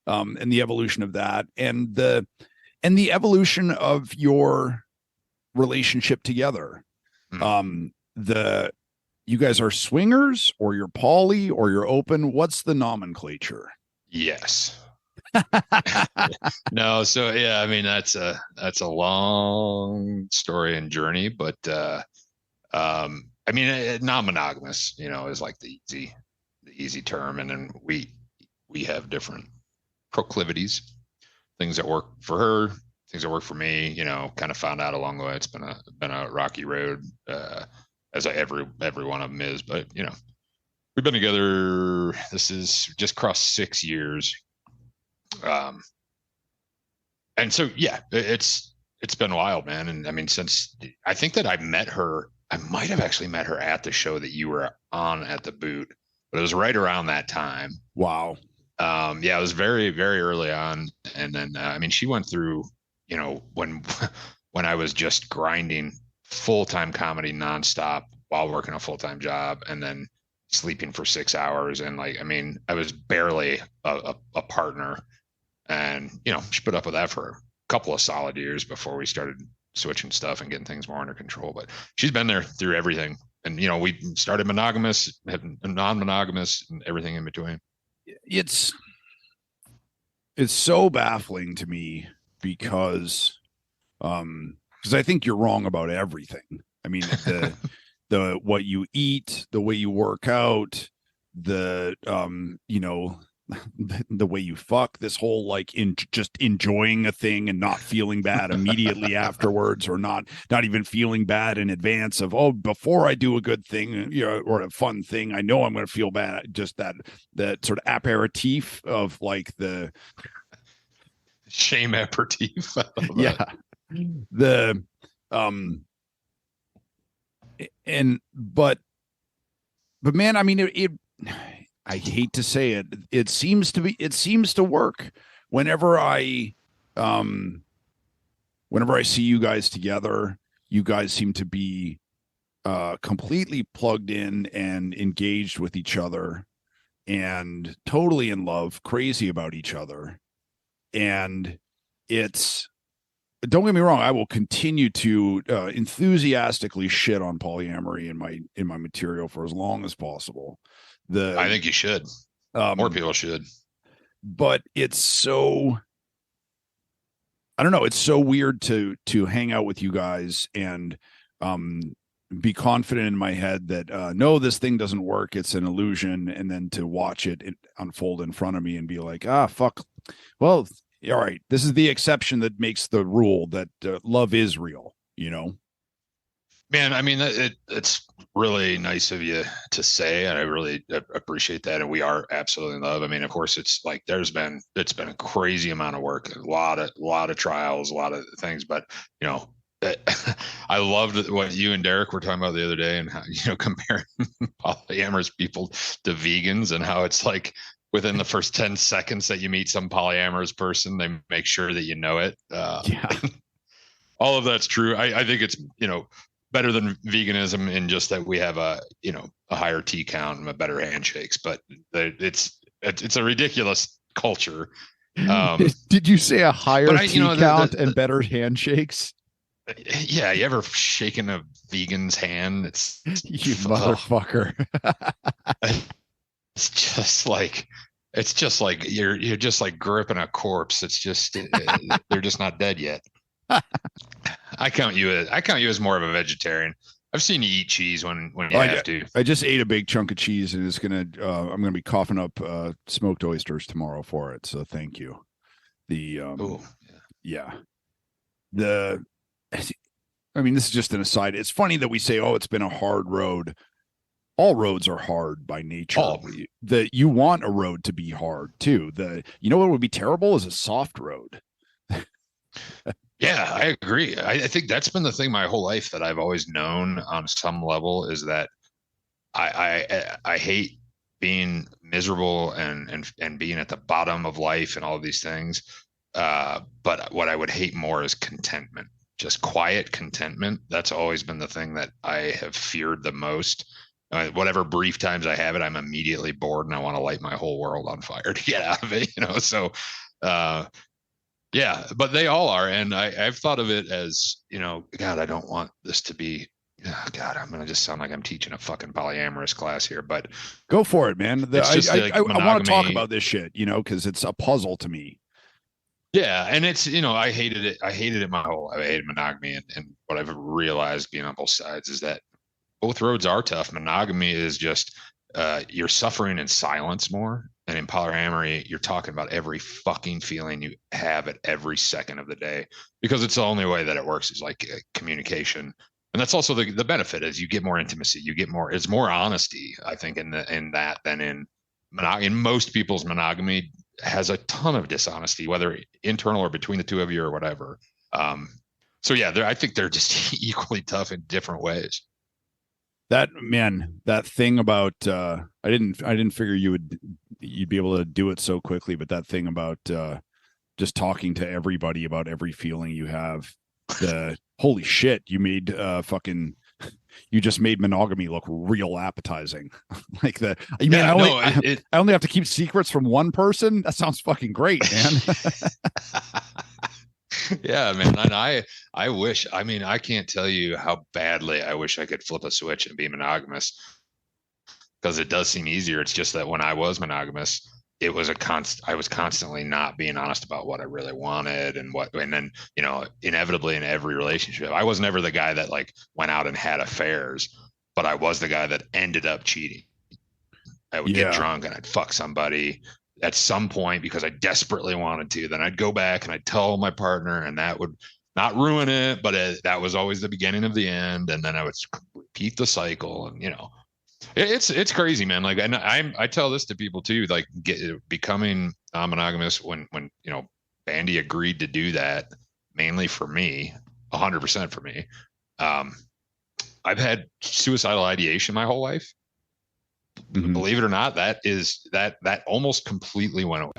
And the evolution of that and the evolution of your relationship together. You guys are swingers or you're poly or you're open. What's the nomenclature? Yes. No, so yeah, I mean that's a long story and journey, but I mean non-monogamous, is like the easy term, and then we have different proclivities, things that work for her, things that work for me. Kind of found out along the way. It's been a rocky road, as every one of them is, but we've been together. This is just crossed 6 years. Um, and so yeah, it's been wild, man. And I mean, since I think that I might have actually met her at the show that you were on at the boot, but it was right around that time. Wow. Yeah, it was very, very early on. And then I mean, she went through, when when I was just grinding full-time comedy nonstop while working a full-time job, and then sleeping for 6 hours, and like, I mean, I was barely a partner. And she put up with that for a couple of solid years before we started switching stuff and getting things more under control. But she's been there through everything. And we started monogamous, non-monogamous, and everything in between. It's so baffling to me because I think you're wrong about everything. I mean, the what you eat, the way you work out, the the way you fuck, this whole like just enjoying a thing and not feeling bad immediately afterwards, or not even feeling bad in advance of, oh, before I do a good thing, or a fun thing, I know I'm going to feel bad. Just that sort of aperitif of like the shame aperitif. Yeah. The but man, I mean, it I hate to say it, it seems to work whenever I see you guys together. You guys seem to be completely plugged in and engaged with each other, and totally in love, crazy about each other. And don't get me wrong, I will continue to enthusiastically shit on polyamory in my material for as long as possible. I think you should. More people should. But it's so, I don't know, it's so weird to hang out with you guys and be confident in my head that no, this thing doesn't work, it's an illusion, and then to watch it unfold in front of me and be like, fuck, well, all right, this is the exception that makes the rule, that love is real, Man, I mean, it's really nice of you to say, and I really appreciate that. And we are absolutely in love. I mean, of course, it's like it's been a crazy amount of work, a lot of trials, a lot of things. But I loved what you and Derek were talking about the other day, and how comparing polyamorous people to vegans, and how it's like within the first 10 seconds that you meet some polyamorous person, they make sure that you know it. Yeah, all of that's true. I think it's better than veganism in just that we have a higher T count and better handshakes, but it's a ridiculous culture. Did you say a higher T count and better handshakes? Yeah, you ever shaken a vegan's hand? It's you motherfucker. It's just like you're just like gripping a corpse. It's just they're just not dead yet. I count you as more of a vegetarian. I've seen you eat cheese when you have to. I just ate a big chunk of cheese, and I'm gonna be coughing up smoked oysters tomorrow for it. So thank you. Yeah. I mean, this is just an aside. It's funny that we say, oh, it's been a hard road. All roads are hard by nature. You want a road to be hard too. What would be terrible is a soft road. Yeah, I agree. I think that's been the thing my whole life, that I've always known on some level, is that I hate being miserable and being at the bottom of life and all of these things. But what I would hate more is contentment, just quiet contentment. That's always been the thing that I have feared the most. Whatever brief times I have it, I'm immediately bored and I want to light my whole world on fire to get out of it. So. Yeah, but they all are. And I've thought of it as, God, I don't want this to be, Oh God, I'm gonna just sound like I'm teaching a fucking polyamorous class here, but Go for it, man. it's just like I want to talk monogamy. about this shit, because it's a puzzle to me. Yeah, and it's I hated it. I hated it my whole life. I hated monogamy, and what I've realized being on both sides is that both roads are tough. Monogamy is just you're suffering in silence more, and in polyamory, you're talking about every fucking feeling you have at every second of the day because it's the only way that it works is like communication, and that's also the benefit is you get more intimacy, you get more. It's more honesty, I think, in that than in in most people's monogamy has a ton of dishonesty, whether internal or between the two of you or whatever. So yeah, I think they're just equally tough in different ways. That thing about I didn't figure you'd be able to do it so quickly, but that thing about just talking to everybody about every feeling you have, the holy shit, you just made monogamy look real appetizing. Like I only have to keep secrets from one person. That sounds fucking great, man. Yeah, man. And I wish, I mean, I can't tell you how badly I wish I could flip a switch and be monogamous because it does seem easier. It's just that when I was monogamous, it was I was constantly not being honest about what I really wanted and then, inevitably in every relationship, I was never the guy that like went out and had affairs, but I was the guy that ended up cheating. I would get drunk and I'd fuck somebody at some point because I desperately wanted to. Then I'd go back and I'd tell my partner, and that would not ruin it, but that was always the beginning of the end. And then I would repeat the cycle, and it's crazy, man. Like, and I tell this to people too, like becoming monogamous when Bandy agreed to do that, mainly for me, 100% for me. I've had suicidal ideation my whole life. Mm-hmm. Believe it or not, that almost completely went away.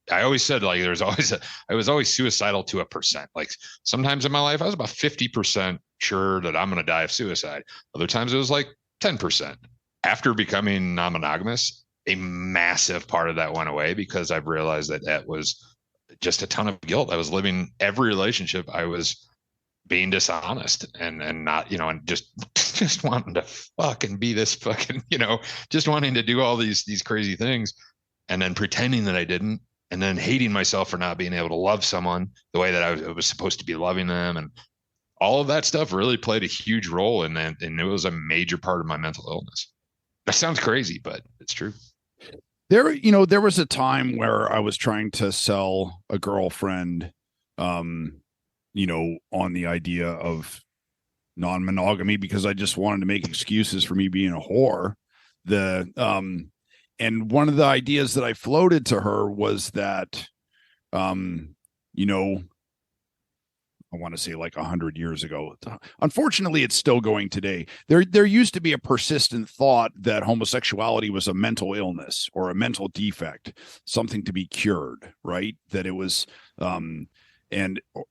I always said like I was always suicidal to a percent. Like sometimes in my life, I was about 50% sure that I'm going to die of suicide. Other times it was like 10%. After becoming non-monogamous, a massive part of that went away because I've realized that was just a ton of guilt. I was living every relationship. I was being dishonest and not, and just wanting to fucking be this fucking, just wanting to do all these crazy things and then pretending that I didn't, and then hating myself for not being able to love someone the way that I was supposed to be loving them. And all of that stuff really played a huge role in that. And it was a major part of my mental illness. That sounds crazy, but it's true. There was a time where I was trying to sell a girlfriend, on the idea of non-monogamy because I just wanted to make excuses for me being a whore. And one of the ideas that I floated to her was that, I want to say like 100 years ago. Unfortunately, it's still going today. There used to be a persistent thought that homosexuality was a mental illness or a mental defect, something to be cured, right? That it was, and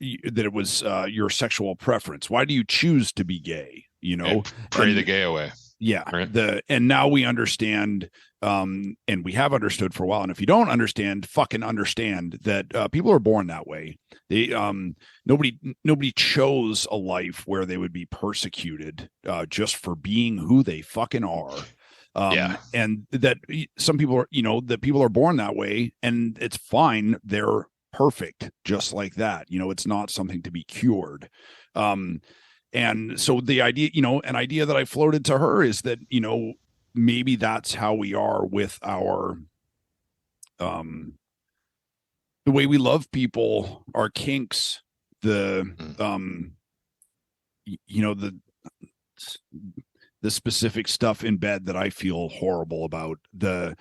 that it was your sexual preference. Why do you choose to be gay? Pray the gay away. Yeah. Right. And now we understand, and we have understood for a while. And if you don't understand, fucking understand that people are born that way. They nobody chose a life where they would be persecuted just for being who they fucking are. And that some people are, that people are born that way, and it's fine. They're perfect just like that. It's not something to be cured. And so the idea, an idea that I floated to her is that, maybe that's how we are with our, the way we love people, our kinks, the specific stuff in bed that I feel horrible about, the,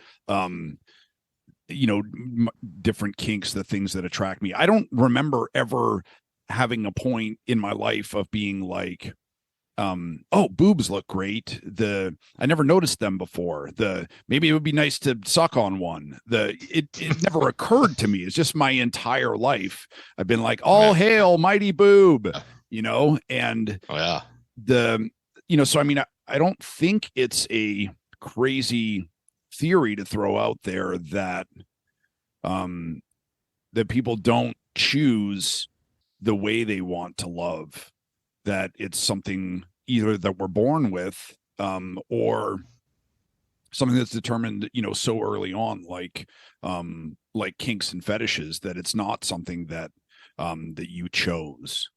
different kinks, the things that attract me. I don't remember ever having a point in my life of being like, oh, boobs look great. I never noticed them before. Maybe it would be nice to suck on one. It never occurred to me. It's just my entire life I've been like, all hail mighty boob, and oh yeah, so I mean, I don't think it's a crazy theory to throw out there that that people don't choose the way they want to love, that it's something either that we're born with, or something that's determined, so early on, like kinks and fetishes, that it's not something that that you chose,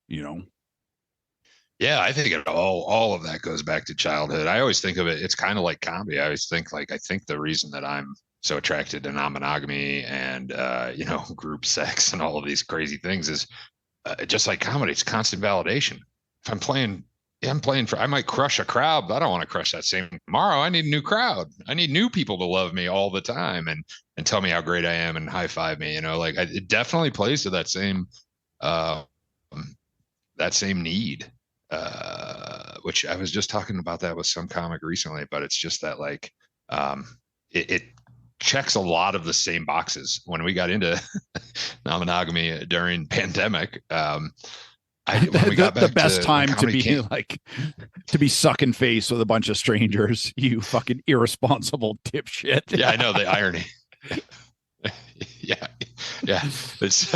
Yeah, I think all of that goes back to childhood. I always think of it, it's kind of like comedy. I always think like, I think the reason that I'm so attracted to non-monogamy and group sex and all of these crazy things is just like comedy. It's constant validation. If I'm playing, I might crush a crowd, but I don't want to crush that same tomorrow. I need a new crowd. I need new people to love me all the time and tell me how great I am and high five me. It definitely plays to that same need. Which I was just talking about that with some comic recently, but it's just that it checks a lot of the same boxes. When we got into non-monogamy during pandemic, when we got back the best time to be to be sucking face with a bunch of strangers, you fucking irresponsible dipshit. Yeah, I know the irony. Yeah. It's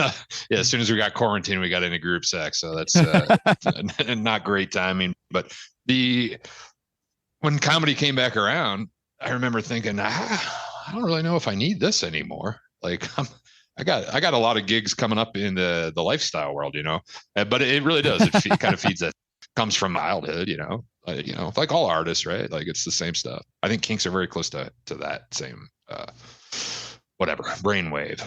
as soon as we got quarantined, we got into group sex. So that's not great timing. But when comedy came back around, I remember thinking, I don't really know if I need this anymore. Like I got a lot of gigs coming up in the lifestyle world, but it really does. It kind of feeds that, comes from childhood, like all artists, right? Like it's the same stuff. I think kinks are very close to that same, whatever brainwave.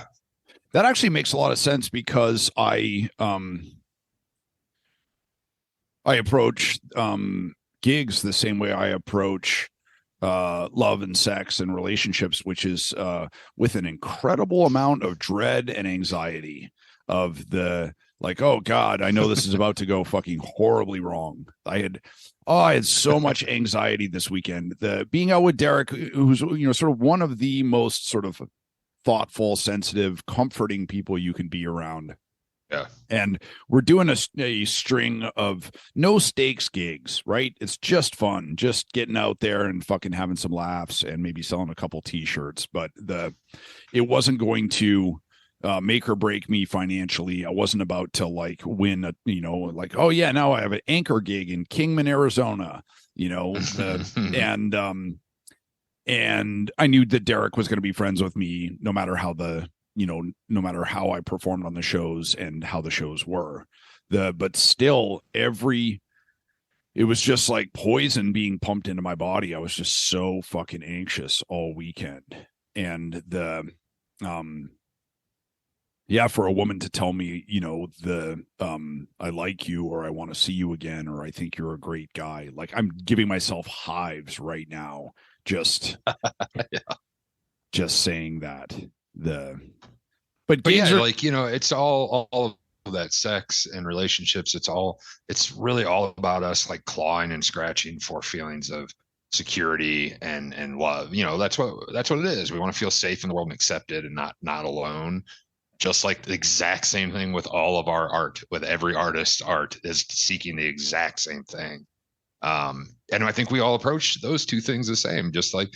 That actually makes a lot of sense, because I approach gigs the same way I approach love and sex and relationships, which is with an incredible amount of dread and anxiety of the, like, oh God, I know this is about to go fucking horribly wrong. I had so much anxiety this weekend. The being out with Derek, who's sort of one of the most sort of thoughtful, sensitive, comforting people you can be around. Yeah. And we're doing a string of no stakes gigs, right? It's just fun, just getting out there and fucking having some laughs and maybe selling a couple t-shirts. But it wasn't going to make or break me financially. I wasn't about to win oh yeah, now I have an anchor gig in Kingman, Arizona, and I knew that Derek was going to be friends with me no matter how no matter how I performed on the shows and how the shows were. But still, it was just like poison being pumped into my body. I was just so fucking anxious all weekend. And for a woman to tell me, I like you, or I want to see you again, or I think you're a great guy. Like, I'm giving myself hives right now. Just saying that. But yeah, it's all of that sex and relationships. It's really all about us clawing and scratching for feelings of security and love. That's what it is. We want to feel safe in the world and accepted and not alone. Just like the exact same thing with all of our art, with every artist's art is seeking the exact same thing. And I think we all approach those two things the same, just like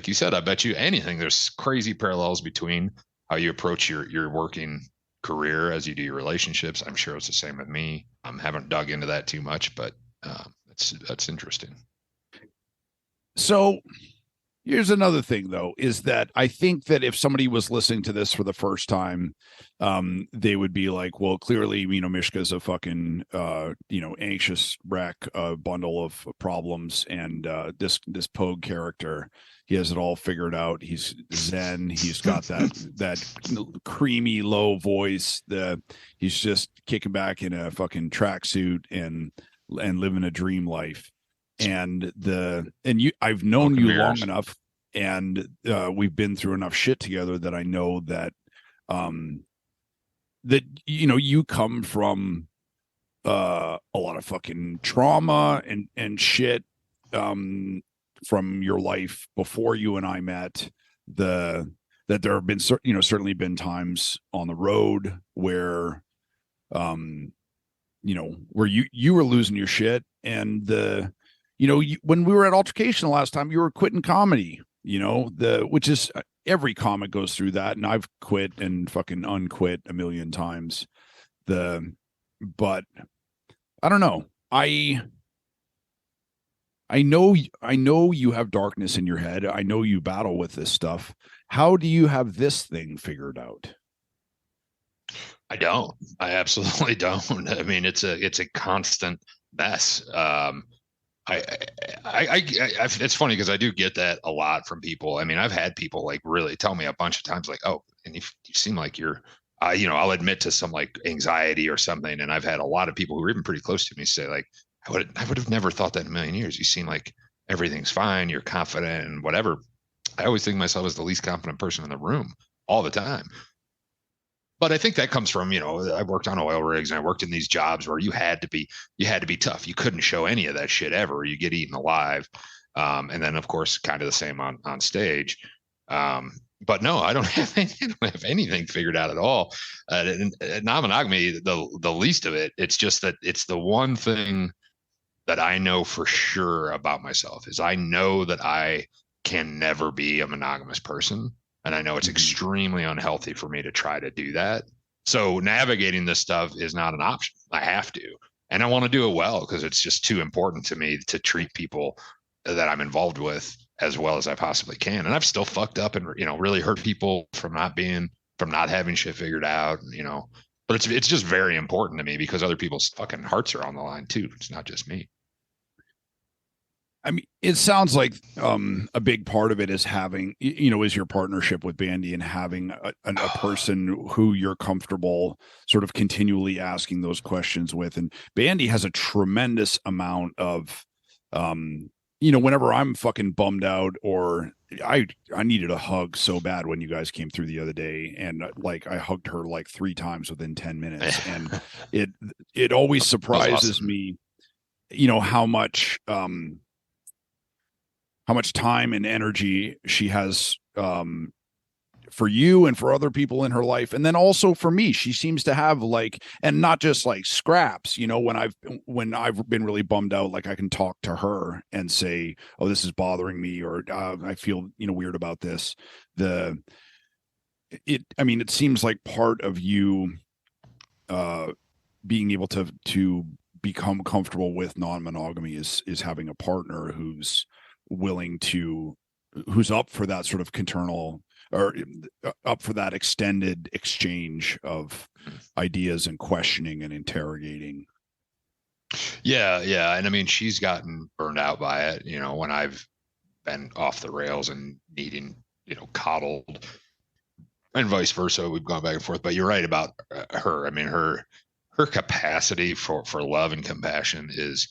you said. I bet you anything, there's crazy parallels between how you approach your working career as you do your relationships. I'm sure it's the same with me. Haven't dug into that too much, but that's interesting. So here's another thing, though, is that I think that if somebody was listening to this for the first time, they would be like, well, clearly, Mishka's a fucking, anxious wreck, bundle of problems. And this Pogue character, he has it all figured out. He's zen. He's got that creamy, low voice. He's just kicking back in a fucking tracksuit and living a dream life. And I've known you long enough, and we've been through enough shit together that I know that you come from a lot of fucking trauma and shit from your life before you and I met. That there have been certainly been times on the road where where you were losing your shit, and when we were at Altercation the last time, you were quitting comedy, which is every comic goes through that. And I've quit and fucking unquit a million times. But I don't know. I know you have darkness in your head. I know you battle with this stuff. How do you have this thing figured out? I don't. I absolutely don't. I mean, it's a constant mess. I, it's funny because I do get that a lot from people. I mean, I've had people like really tell me a bunch of times, like, "Oh, and you seem like you're," I'll admit to some like anxiety or something, and I've had a lot of people who are even pretty close to me say, like, I would have never thought that in a million years. You seem like everything's fine, you're confident, and whatever. I always think of myself as the least confident person in the room all the time. But I think that comes from, I worked on oil rigs and I worked in these jobs where you had to be tough. You couldn't show any of that shit ever. You get eaten alive. And then of course, kind of the same on stage. But no, I don't have anything figured out at all. Non-monogamy, the least of it. It's just that it's the one thing that I know for sure about myself is I know that I can never be a monogamous person. And I know it's extremely unhealthy for me to try to do that. So navigating this stuff is not an option. I have to. And I want to do it well because it's just too important to me to treat people that I'm involved with as well as I possibly can. And I've still fucked up and, really hurt people from not having shit figured out, but it's just very important to me because other people's fucking hearts are on the line too. It's not just me. I mean, it sounds like a big part of it is having, is your partnership with Bandy and having a person who you're comfortable sort of continually asking those questions with. And Bandy has a tremendous amount of, whenever I'm fucking bummed out or I needed a hug so bad when you guys came through the other day, and like I hugged her like 3 times within 10 minutes, and it always surprises awesome. me, how much time and energy she has for you and for other people in her life. And then also for me, she seems to have like, and not just like scraps, when I've been really bummed out, like I can talk to her and say, oh, this is bothering me, or I feel, weird about this. It seems like part of you being able to become comfortable with non-monogamy is having a partner who's up for that sort of or up for that extended exchange of ideas and questioning and interrogating. Yeah. And I mean, she's gotten burned out by it, when I've been off the rails and needing, coddled, and vice versa. We've gone back and forth, but you're right about her. I mean, her capacity for love and compassion is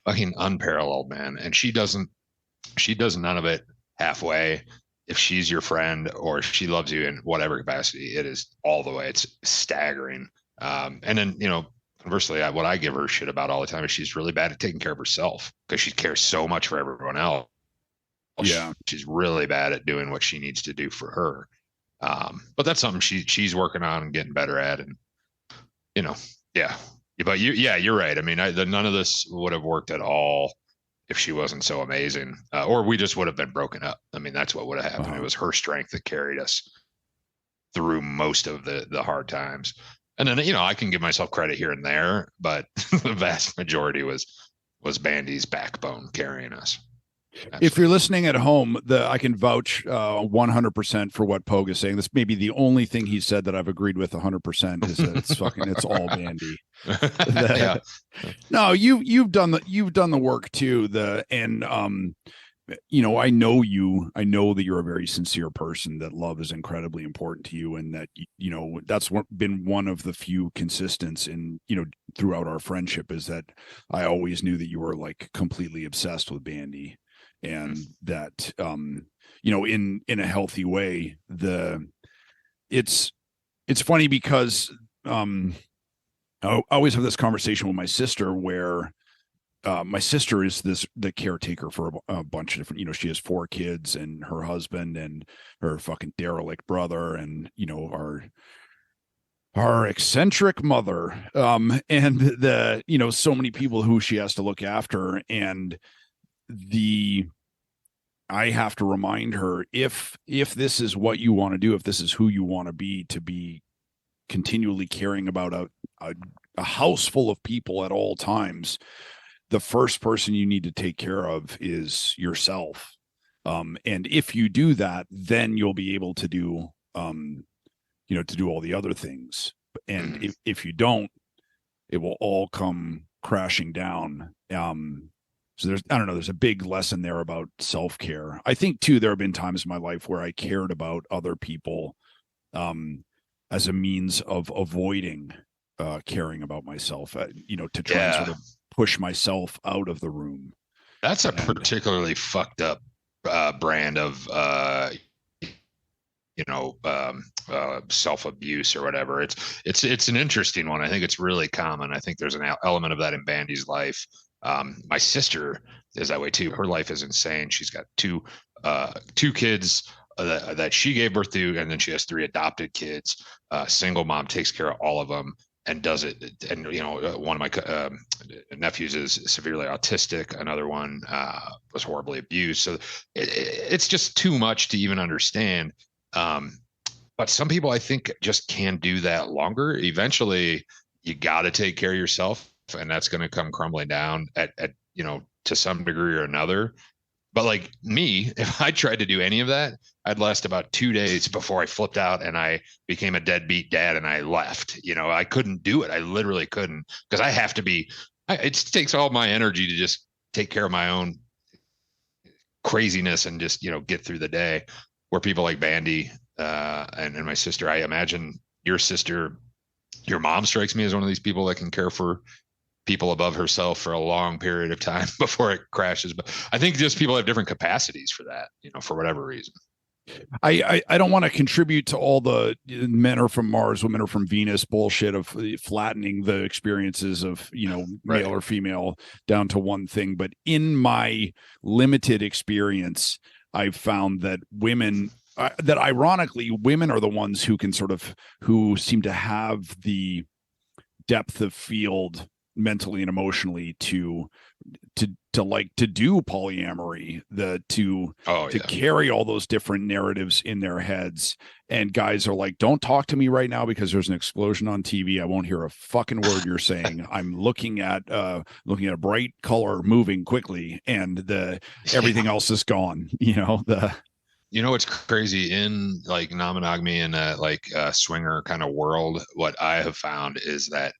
fucking unparalleled, man. And she does none of it halfway. If she's your friend or if she loves you in whatever capacity, it is all the way. It's staggering. And then, conversely, what I give her shit about all the time is she's really bad at taking care of herself because she cares so much for everyone else. Yeah. She's really bad at doing what she needs to do for her. But that's something she's working on and getting better at. And, yeah. But you're right. I mean, none of this would have worked at all if she wasn't so amazing, or we just would have been broken up. I mean, that's what would have happened. It was her strength that carried us through most of the hard times. And then, I can give myself credit here and there, but the vast majority was Bandy's backbone carrying us. Absolutely. If you're listening at home, I can vouch 100% for what Pogue is saying. This may be the only thing he said that I've agreed with 100% is that it's all Bandy. Yeah. No, you've done the work too. I know you. I know that you're a very sincere person. That love is incredibly important to you, and that that's been one of the few consistents in throughout our friendship is that I always knew that you were like completely obsessed with Bandy. And that in a healthy way. It's funny because I always have this conversation with my sister where my sister is the caretaker for a bunch of different, she has 4 kids and her husband and her fucking derelict brother and our eccentric mother and so many people who she has to look after. And I have to remind her if this is what you want to do, if this is who you want to be continually caring about a house full of people at all times, the first person you need to take care of is yourself. And if you do that, then you'll be able to do, to do all the other things. And if you don't, it will all come crashing down. So there's a big lesson there about self-care. I think too, there have been times in my life where I cared about other people, as a means of avoiding, caring about myself, to try and sort of push myself out of the room. That's a particularly fucked up brand of self-abuse or whatever. It's an interesting one. I think it's really common. I think there's an element of that in Bandy's life. My sister is that way too. Her life is insane. She's got two kids that she gave birth to, and then she has 3 adopted kids. Single mom, takes care of all of them and does it. And one of my nephews is severely autistic. Another one was horribly abused. So it's just too much to even understand. But some people, I think, just can't do that longer. Eventually, you got to take care of yourself, and that's going to come crumbling down at to some degree or another. But like me, if I tried to do any of that, I'd last about 2 days before I flipped out and I became a deadbeat dad and I left. I couldn't do it. I literally couldn't, because I have to be. It takes all my energy to just take care of my own craziness and just get through the day. Where people like Bandy and my sister, I imagine your sister, your mom strikes me as one of these people that can care for people above herself for a long period of time before it crashes. But I think just people have different capacities for that, for whatever reason. I don't want to contribute to all the men are from Mars, women are from Venus bullshit of flattening the experiences of, male or female down to one thing. But in my limited experience, I've found that that ironically, women are the ones who seem to have the depth of field mentally and emotionally to do polyamory, to carry all those different narratives in their heads. And guys are like, don't talk to me right now because there's an explosion on TV. I won't hear a fucking word you're saying. I'm looking at a bright color moving quickly, and everything else is gone. It's crazy in like non-monogamy and swinger kind of world. What I have found is that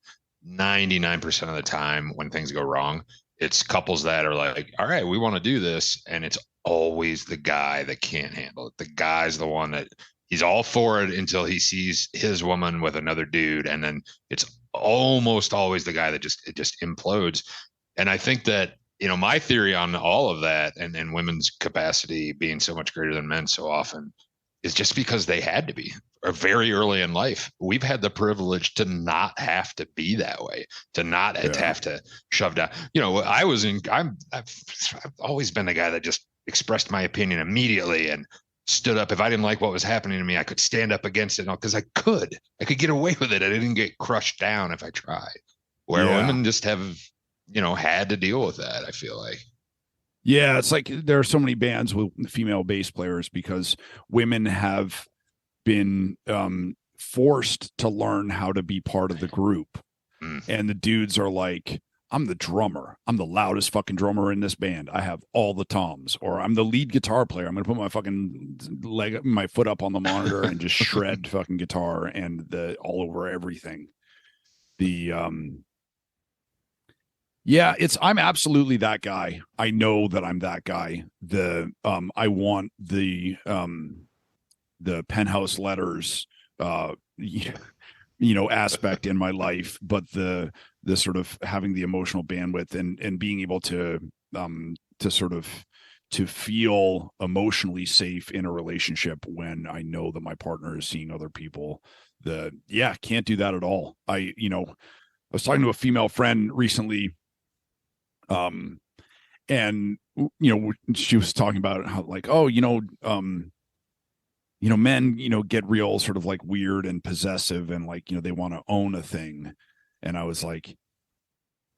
99% of the time when things go wrong, it's couples that are like, all right, we want to do this. And it's always the guy that can't handle it. The guy's the one that he's all for it until he sees his woman with another dude. And then it's almost always the guy that it just implodes. And I think that, my theory on all of that and women's capacity being so much greater than men so often is just because they had to be, or very early in life. We've had the privilege to not have to be that way, to not have to shove down. I've always been the guy that just expressed my opinion immediately and stood up. If I didn't like what was happening to me, I could stand up against it because I could get away with it. I didn't get crushed down if I tried. Where women just have, had to deal with that, I feel like. Yeah, it's like there are so many bands with female bass players because women have been forced to learn how to be part of the group. And the dudes are like, I'm the drummer. I'm the loudest fucking drummer in this band. I have all the toms. Or I'm the lead guitar player. I'm going to put my fucking my foot up on the monitor and just shred fucking guitar and all over everything. I'm absolutely that guy. I know that I'm that guy. I want the penthouse letters, aspect in my life, but the sort of having the emotional bandwidth and being able to feel emotionally safe in a relationship when I know that my partner is seeing other people. Can't do that at all. I was talking to a female friend recently. And she was talking about how like, men, get real sort of like weird and possessive and like, they want to own a thing. And I was like,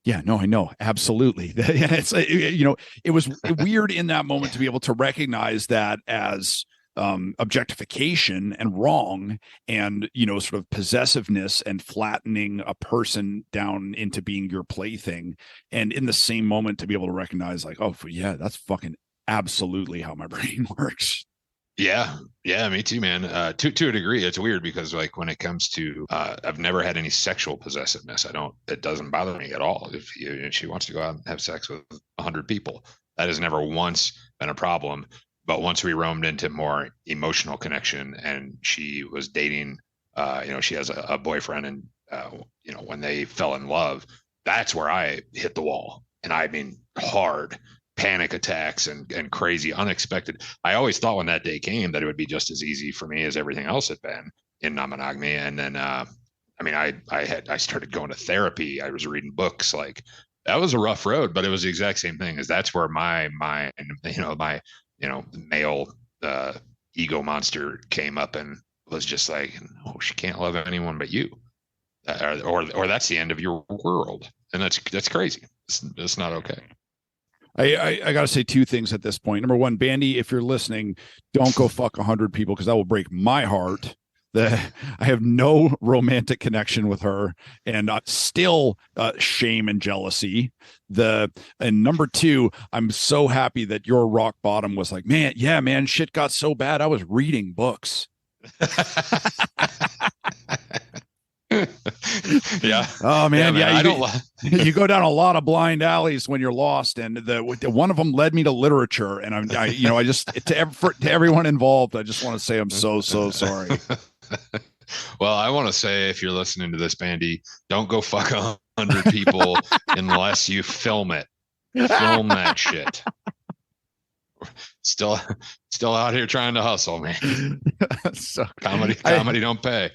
yeah, no, I know. Absolutely. It's, it was weird in that moment to be able to recognize that as objectification and wrong, and sort of possessiveness and flattening a person down into being your plaything, and in the same moment to be able to recognize like, oh yeah, that's fucking absolutely how my brain works. Yeah, me too, man. To a degree, it's weird because like when it comes to, I've never had any sexual possessiveness. It doesn't bother me at all. If she wants to go out and have sex with 100 people, that has never once been a problem. But once we roamed into more emotional connection, and she was dating, she has a boyfriend, and when they fell in love, that's where I hit the wall, and I mean hard. Panic attacks and crazy unexpected. I always thought when that day came that it would be just as easy for me as everything else had been in non-monogamy. And then I started going to therapy. I was reading books. Like that was a rough road, but it was the exact same thing. As that's where my male ego monster came up and was just like, oh, she can't love anyone but you, or that's the end of your world. And that's crazy. It's not okay. I got to say two things at this point. Number one, Bandy, if you're listening, don't go fuck 100 people, because that will break my heart. I have no romantic connection with her, and still shame and jealousy. And number two, I'm so happy that your rock bottom was like, man, shit got so bad, I was reading books. Yeah. Oh man, yeah. You go down a lot of blind alleys when you're lost, and the one of them led me to literature, and I just to everyone involved, I just want to say I'm so sorry. Well, I want to say, if you're listening to this, Bandy, don't go fuck 100 people unless you film it. Film that shit. Still out here trying to hustle, man. So, comedy don't pay.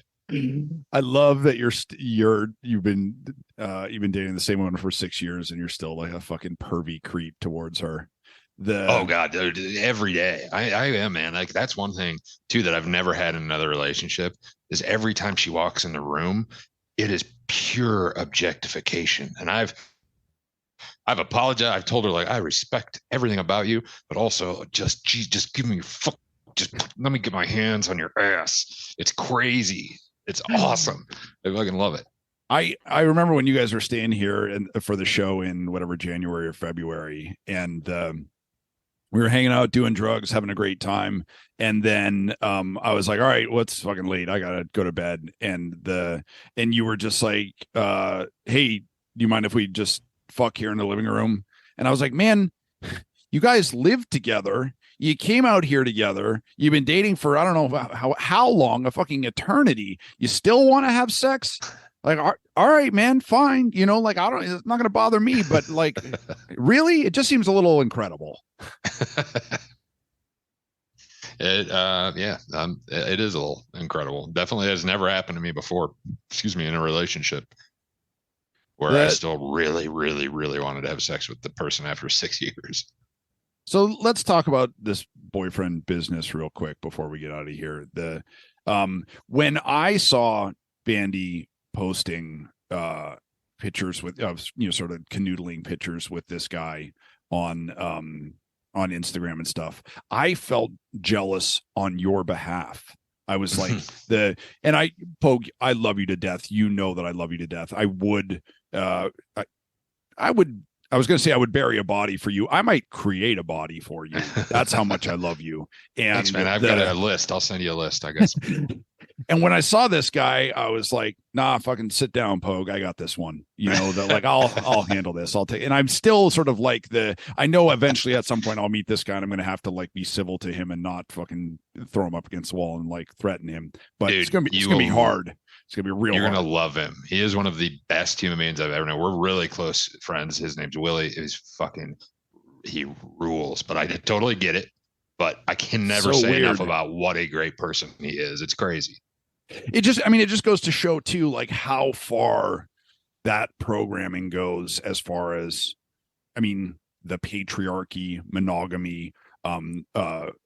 I love that you've been dating the same woman for 6 years, and you're still like a fucking pervy creep towards her. Oh god, dude, every day I am, man. Like that's one thing too that I've never had in another relationship, is every time she walks in the room, it is pure objectification. And I've apologized. I've told her like, I respect everything about you, but also just give me just let me get my hands on your ass. It's crazy. It's awesome. I fucking love it. I remember when you guys were staying here for the show in whatever January or February, and we were hanging out, doing drugs, having a great time, and then I was like, all right, well, it's fucking late, I gotta go to bed, and you were just like, hey, do you mind if we just fuck here in the living room? And I was like, man, you guys live together. You came out here together. You've been dating for, I don't know how long, a fucking eternity. You still want to have sex? Like, all right, man, fine. It's not going to bother me, but like, really? It just seems a little incredible. It is a little incredible. Definitely has never happened to me before. Excuse me, in a relationship where I still really, really, really wanted to have sex with the person after 6 years. So let's talk about this boyfriend business real quick before we get out of here. When I saw Bandy posting pictures with sort of canoodling pictures with this guy on Instagram and stuff, I felt jealous on your behalf. I was like Pogue, I love you to death. You know that I love you to death. I was going to say I would bury a body for you. I might create a body for you. That's how much I love you. And thanks, man. I've got a list. I'll send you a list, I guess. And when I saw this guy, I was like, nah, fucking sit down, Pogue. I got this one. I'll handle this. I'll take, and I'm still sort of like I know eventually at some point I'll meet this guy and I'm going to have to like be civil to him and not fucking throw him up against the wall and like threaten him. But dude, it's going to be hard. It's going to be real. You're going to love him. He is one of the best human beings I've ever known. We're really close friends. His name's Willie. He rules, but I totally get it. But I can never say enough about what a great person he is. It's crazy. It just goes to show too, like how far that programming goes as far as, the patriarchy, monogamy,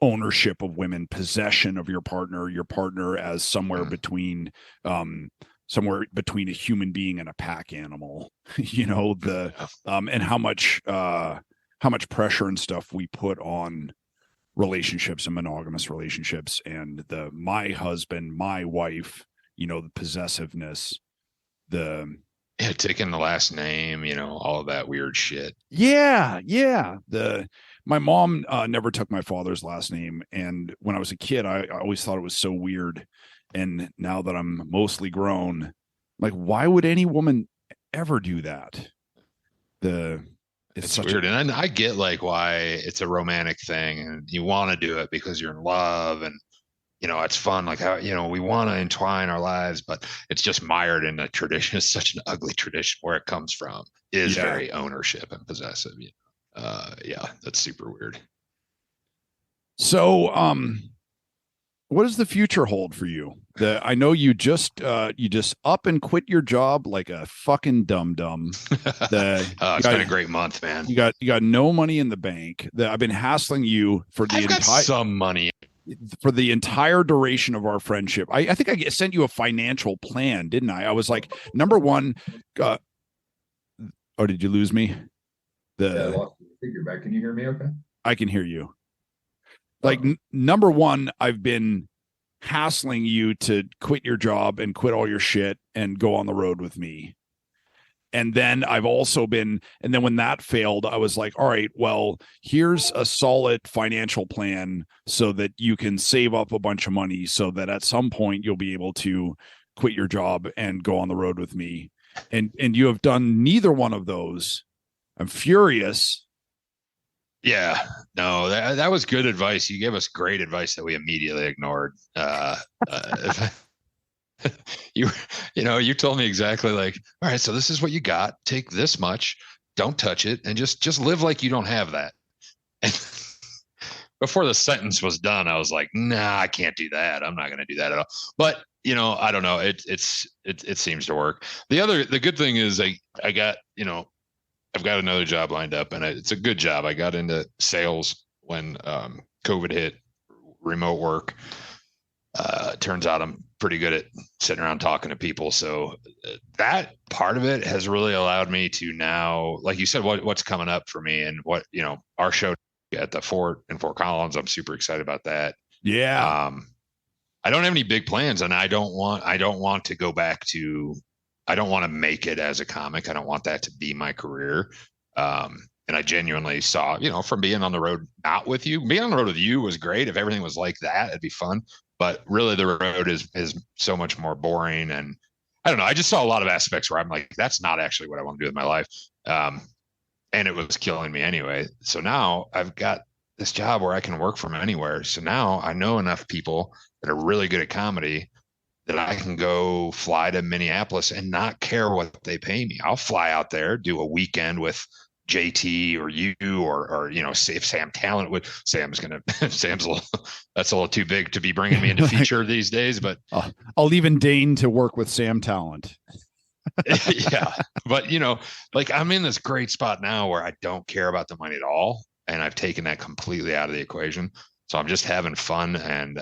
ownership of women, possession of your partner as somewhere between a human being and a pack animal, and how much pressure and stuff we put on relationships and monogamous relationships, and my husband, my wife, the possessiveness, taking the last name, all of that weird shit. Yeah. My mom never took my father's last name, and when I was a kid, I always thought it was so weird. And now that I'm mostly grown, like, why would any woman ever do that? It's weird, and I get like why it's a romantic thing, and you want to do it because you're in love, and it's fun. Like how we want to entwine our lives, but it's just mired in a tradition. It's such an ugly tradition. Where it comes from is very ownership and possessive. Yeah, that's super weird. So, what does the future hold for you? I know you just up and quit your job like a fucking dum-dum. It's been a great month, man. You got no money in the bank. I've been hassling you for the entire some money for the entire duration of our friendship. I think I sent you a financial plan, didn't I? I was like, number one, oh, did you lose me? I lost the figure back. Can you hear me okay? I can hear you. Like, number one, I've been hassling you to quit your job and quit all your shit and go on the road with me. And then I've also been, and then when that failed, I was like, all right, well, here's a solid financial plan so that you can save up a bunch of money so that at some point you'll be able to quit your job and go on the road with me. And you have done neither one of those. I'm furious. Yeah, no, that was good advice. You gave us great advice that we immediately ignored. You told me exactly like, all right, so this is what you got. Take this much, don't touch it, and just live like you don't have that. And before the sentence was done, I was like, nah, I can't do that. I'm not going to do that at all. But I don't know. It seems to work. The good thing is I got, I've got another job lined up, and it's a good job. I got into sales when COVID hit, remote work. Turns out I'm pretty good at sitting around talking to people. So that part of it has really allowed me to now, like you said, what's coming up for me and what, our show at the Fort in Fort Collins. I'm super excited about that. Yeah. I don't have any big plans, and I don't want to go back to, I don't want to make it as a comic. I don't want that to be my career. And I genuinely saw, from being on the road, not with you, being on the road with you was great. If everything was like that, it'd be fun. But really the road is so much more boring. And I don't know. I just saw a lot of aspects where I'm like, that's not actually what I want to do with my life. And it was killing me anyway. So now I've got this job where I can work from anywhere. So now I know enough people that are really good at comedy that I can go fly to Minneapolis and not care what they pay me. I'll fly out there, do a weekend with JT or you, or see if Sam Talent would. Sam's that's a little too big to be bringing me into feature these days. But I'll even deign to work with Sam Talent. Yeah, but like I'm in this great spot now where I don't care about the money at all, and I've taken that completely out of the equation. So I'm just having fun, and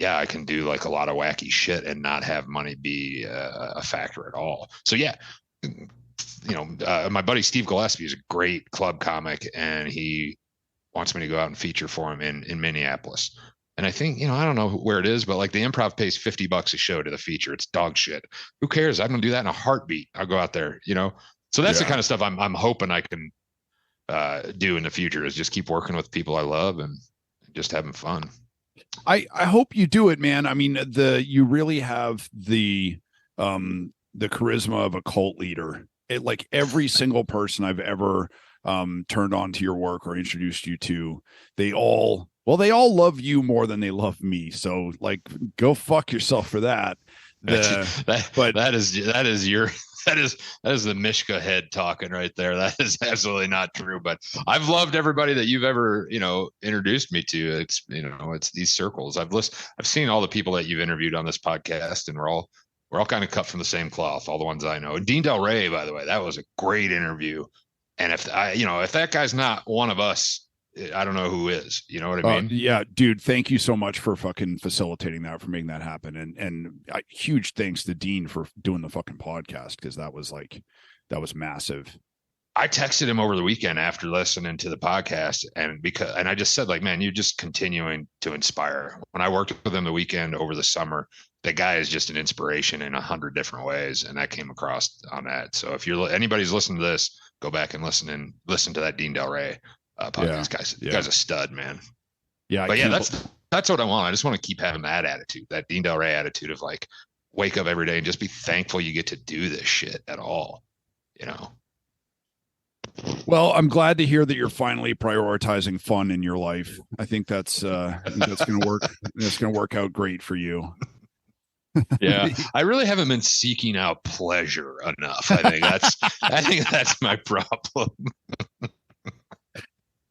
I can do like a lot of wacky shit and not have money be a factor at all. So yeah. My buddy Steve Gillespie is a great club comic, and he wants me to go out and feature for him in Minneapolis. And I think, I don't know where it is, but like the Improv pays $50 a show to the feature. It's dog shit. Who cares? I'm going to do that in a heartbeat. I'll go out there, So that's the kind of stuff I'm hoping I can do in the future, is just keep working with people I love and just having fun. I hope you do it, man. I mean, you really have the charisma of a cult leader. Like every single person I've ever turned on to your work or introduced you to, they all love you more than they love me. So like, go fuck yourself for that. That is the Mishka head talking right there. That is absolutely not true. But I've loved everybody that you've ever, introduced me to. It's, it's these circles. I've seen all the people that you've interviewed on this podcast, and we're all kind of cut from the same cloth, all the ones I know. Dean Del Rey, by the way, that was a great interview. And if that guy's not one of us, I don't know who is. You know what I mean? Yeah, dude. Thank you so much for fucking facilitating that, for making that happen. And huge thanks to Dean for doing the fucking podcast, because that was massive. I texted him over the weekend after listening to the podcast, and I just said, like, man, you're just continuing to inspire. When I worked with him the weekend over the summer, the guy is just an inspiration in 100 different ways, and that came across on that. So if anybody's listening to this, go back and listen to that Dean Del Rey podcast. Guy's a stud, man. Yeah, but that's what I want. I just want to keep having that attitude, that Dean Del Rey attitude of like, wake up every day and just be thankful you get to do this shit at all, you know. Well, I'm glad to hear that you're finally prioritizing fun in your life. I think that's going to work. It's going to work out great for you. Yeah, I really haven't been seeking out pleasure enough. I think that's my problem.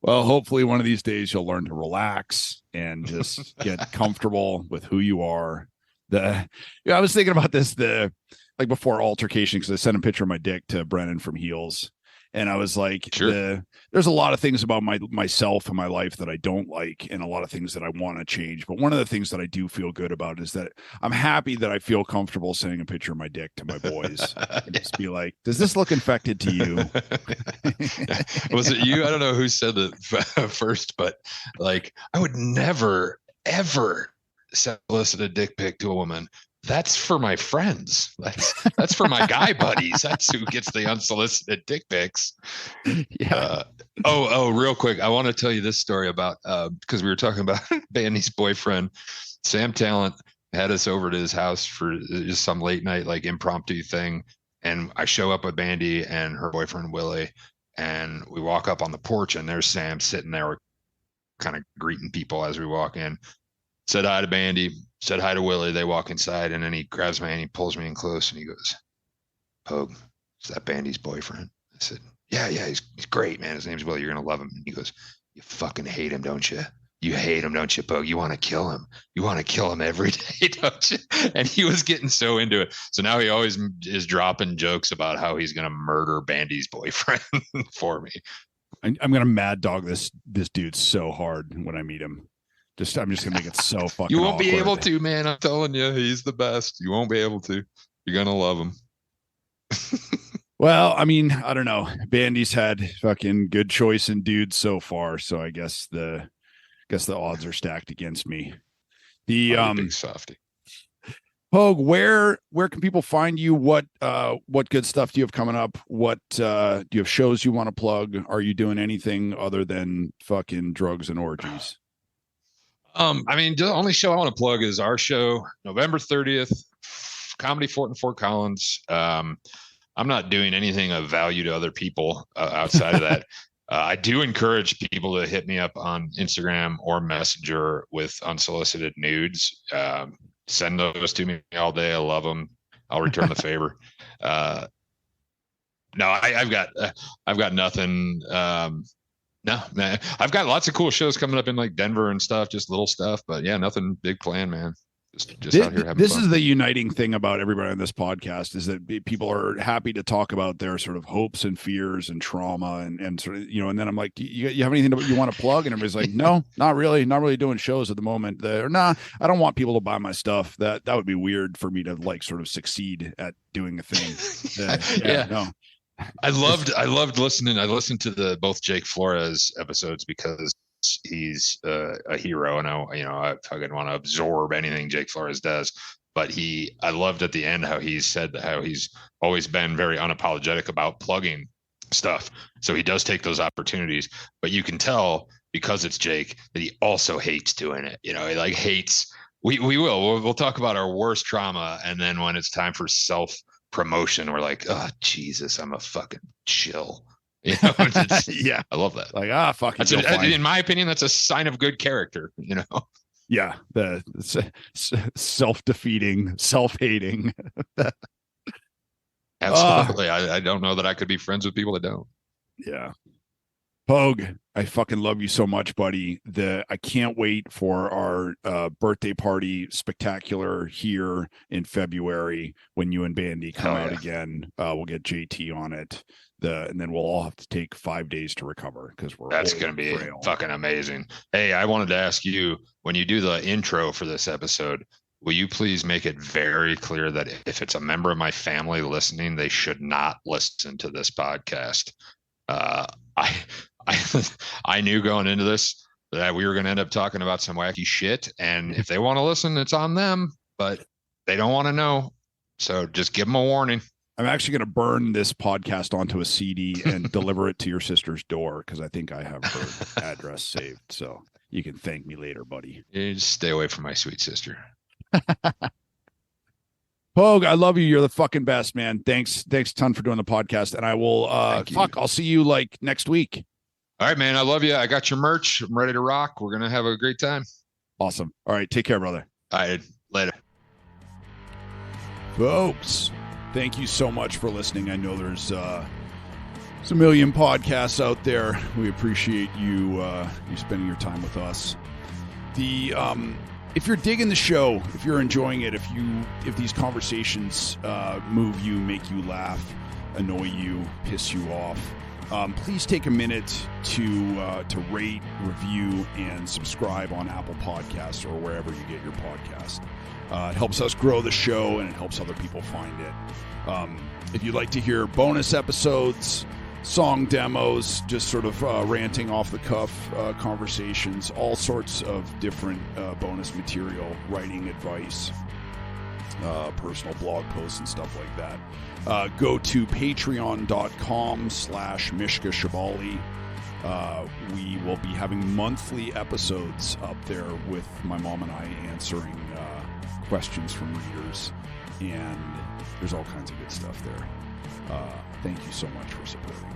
Well, hopefully one of these days you'll learn to relax and just get comfortable with who you are. I was thinking about this before altercation, because I sent a picture of my dick to Brennan from Heels. And I was like, sure. There's a lot of things about myself and my life that I don't like, and a lot of things that I want to change. But one of the things that I do feel good about is that I'm happy that I feel comfortable sending a picture of my dick to my boys. Just be like, does this look infected to you? Was it you? I don't know who said it first, but like, I would never, ever solicit a dick pic to a woman. That's for my friends. That's for my guy buddies. That's who gets the unsolicited dick pics. Yeah. Real quick, I want to tell you this story about because we were talking about Bandy's boyfriend. Sam Talent had us over to his house for just some late night like impromptu thing, and I show up with Bandy and her boyfriend Willie, and we walk up on the porch, and there's Sam sitting there, kind of greeting people as we walk in. Said hi to Bandy, said hi to Willie. They walk inside, and then he grabs my hand, he pulls me in close, and he goes, "Pogue, is that Bandy's boyfriend?" I said, yeah, he's great, man. His name's Willie. You're going to love him. And he goes, "You fucking hate him, don't you? You hate him, don't you, Pogue? You want to kill him. You want to kill him every day, don't you?" And he was getting so into it. So now he always is dropping jokes about how he's going to murder Bandy's boyfriend for me. I'm going to mad dog this dude so hard when I meet him. I'm just gonna make it so fucking. You won't awkward. be able to, man. I'm telling you, he's the best. You won't be able to. You're gonna love him. Well, I mean, I don't know. Bandy's had fucking good choice in dudes so far, so I guess the odds are stacked against me. The big softy. Pogue, where can people find you? What good stuff do you have coming up? What do you have shows you want to plug? Are you doing anything other than fucking drugs and orgies? I mean, the only show I want to plug is our show, November 30th, Comedy Fort in Fort Collins. I'm not doing anything of value to other people outside of that. I do encourage people to hit me up on Instagram or Messenger with unsolicited nudes. Send those to me all day. I love them. I'll return the favor. No, I've got nothing. No, man, I've got lots of cool shows coming up in like Denver and stuff, just little stuff, but yeah, nothing big planned, man. Just out here having this fun. Is the uniting thing about everybody on this podcast is that people are happy to talk about their sort of hopes and fears and trauma and sort of, you know, and then I'm like, you have anything you want to plug? And everybody's like, no, not really doing shows at the moment. I don't want people to buy my stuff. That would be weird for me to like sort of succeed at doing a thing. Yeah. No. I loved listening. I listened to both Jake Flores episodes because he's a hero, and I fucking want to absorb anything Jake Flores does. But I loved at the end how he said how he's always been very unapologetic about plugging stuff. So he does take those opportunities, but you can tell because it's Jake that he also hates doing it. You know, he like hates. We'll talk about our worst trauma, and then when it's time for self-promotion, we're like, oh Jesus, I'm a fucking chill. You know, yeah, I love that. Like, fuck it. In my opinion, that's a sign of good character. You know. Yeah, the self-defeating, self-hating. Absolutely. I don't know that I could be friends with people that don't. Yeah. Pogue, I fucking love you so much, buddy. I can't wait for our birthday party spectacular here in February when you and Bandy come out again. We'll get JT on it. And then we'll all have to take 5 days to recover because that's going to be fucking amazing. Hey, I wanted to ask you, when you do the intro for this episode, will you please make it very clear that if it's a member of my family listening, they should not listen to this podcast? I I knew going into this that we were going to end up talking about some wacky shit, and if they want to listen, it's on them, but they don't want to know. So just give them a warning. I'm actually going to burn this podcast onto a CD and deliver it to your sister's door because I think I have her address saved. So you can thank me later, buddy. You just stay away from my sweet sister. Pogue, I love you. You're the fucking best, man. Thanks a ton for doing the podcast. And I will, I'll see you like next week. All right, man. I love you. I got your merch. I'm ready to rock. We're going to have a great time. Awesome. All right. Take care, brother. All right. Later. Folks, thank you so much for listening. I know there's a million podcasts out there. We appreciate you spending your time with us. If you're digging the show, if you're enjoying it, if these conversations move you, make you laugh, annoy you, piss you off, please take a minute to rate, review, and subscribe on Apple Podcasts or wherever you get your podcast. It helps us grow the show and it helps other people find it. If you'd like to hear bonus episodes, song demos, just sort of ranting off the cuff conversations, all sorts of different bonus material, writing advice, personal blog posts and stuff like that, go to patreon.com/Mishka Shubaly. We will be having monthly episodes up there with my mom and I answering questions from readers, and there's all kinds of good stuff there. Thank you so much for supporting.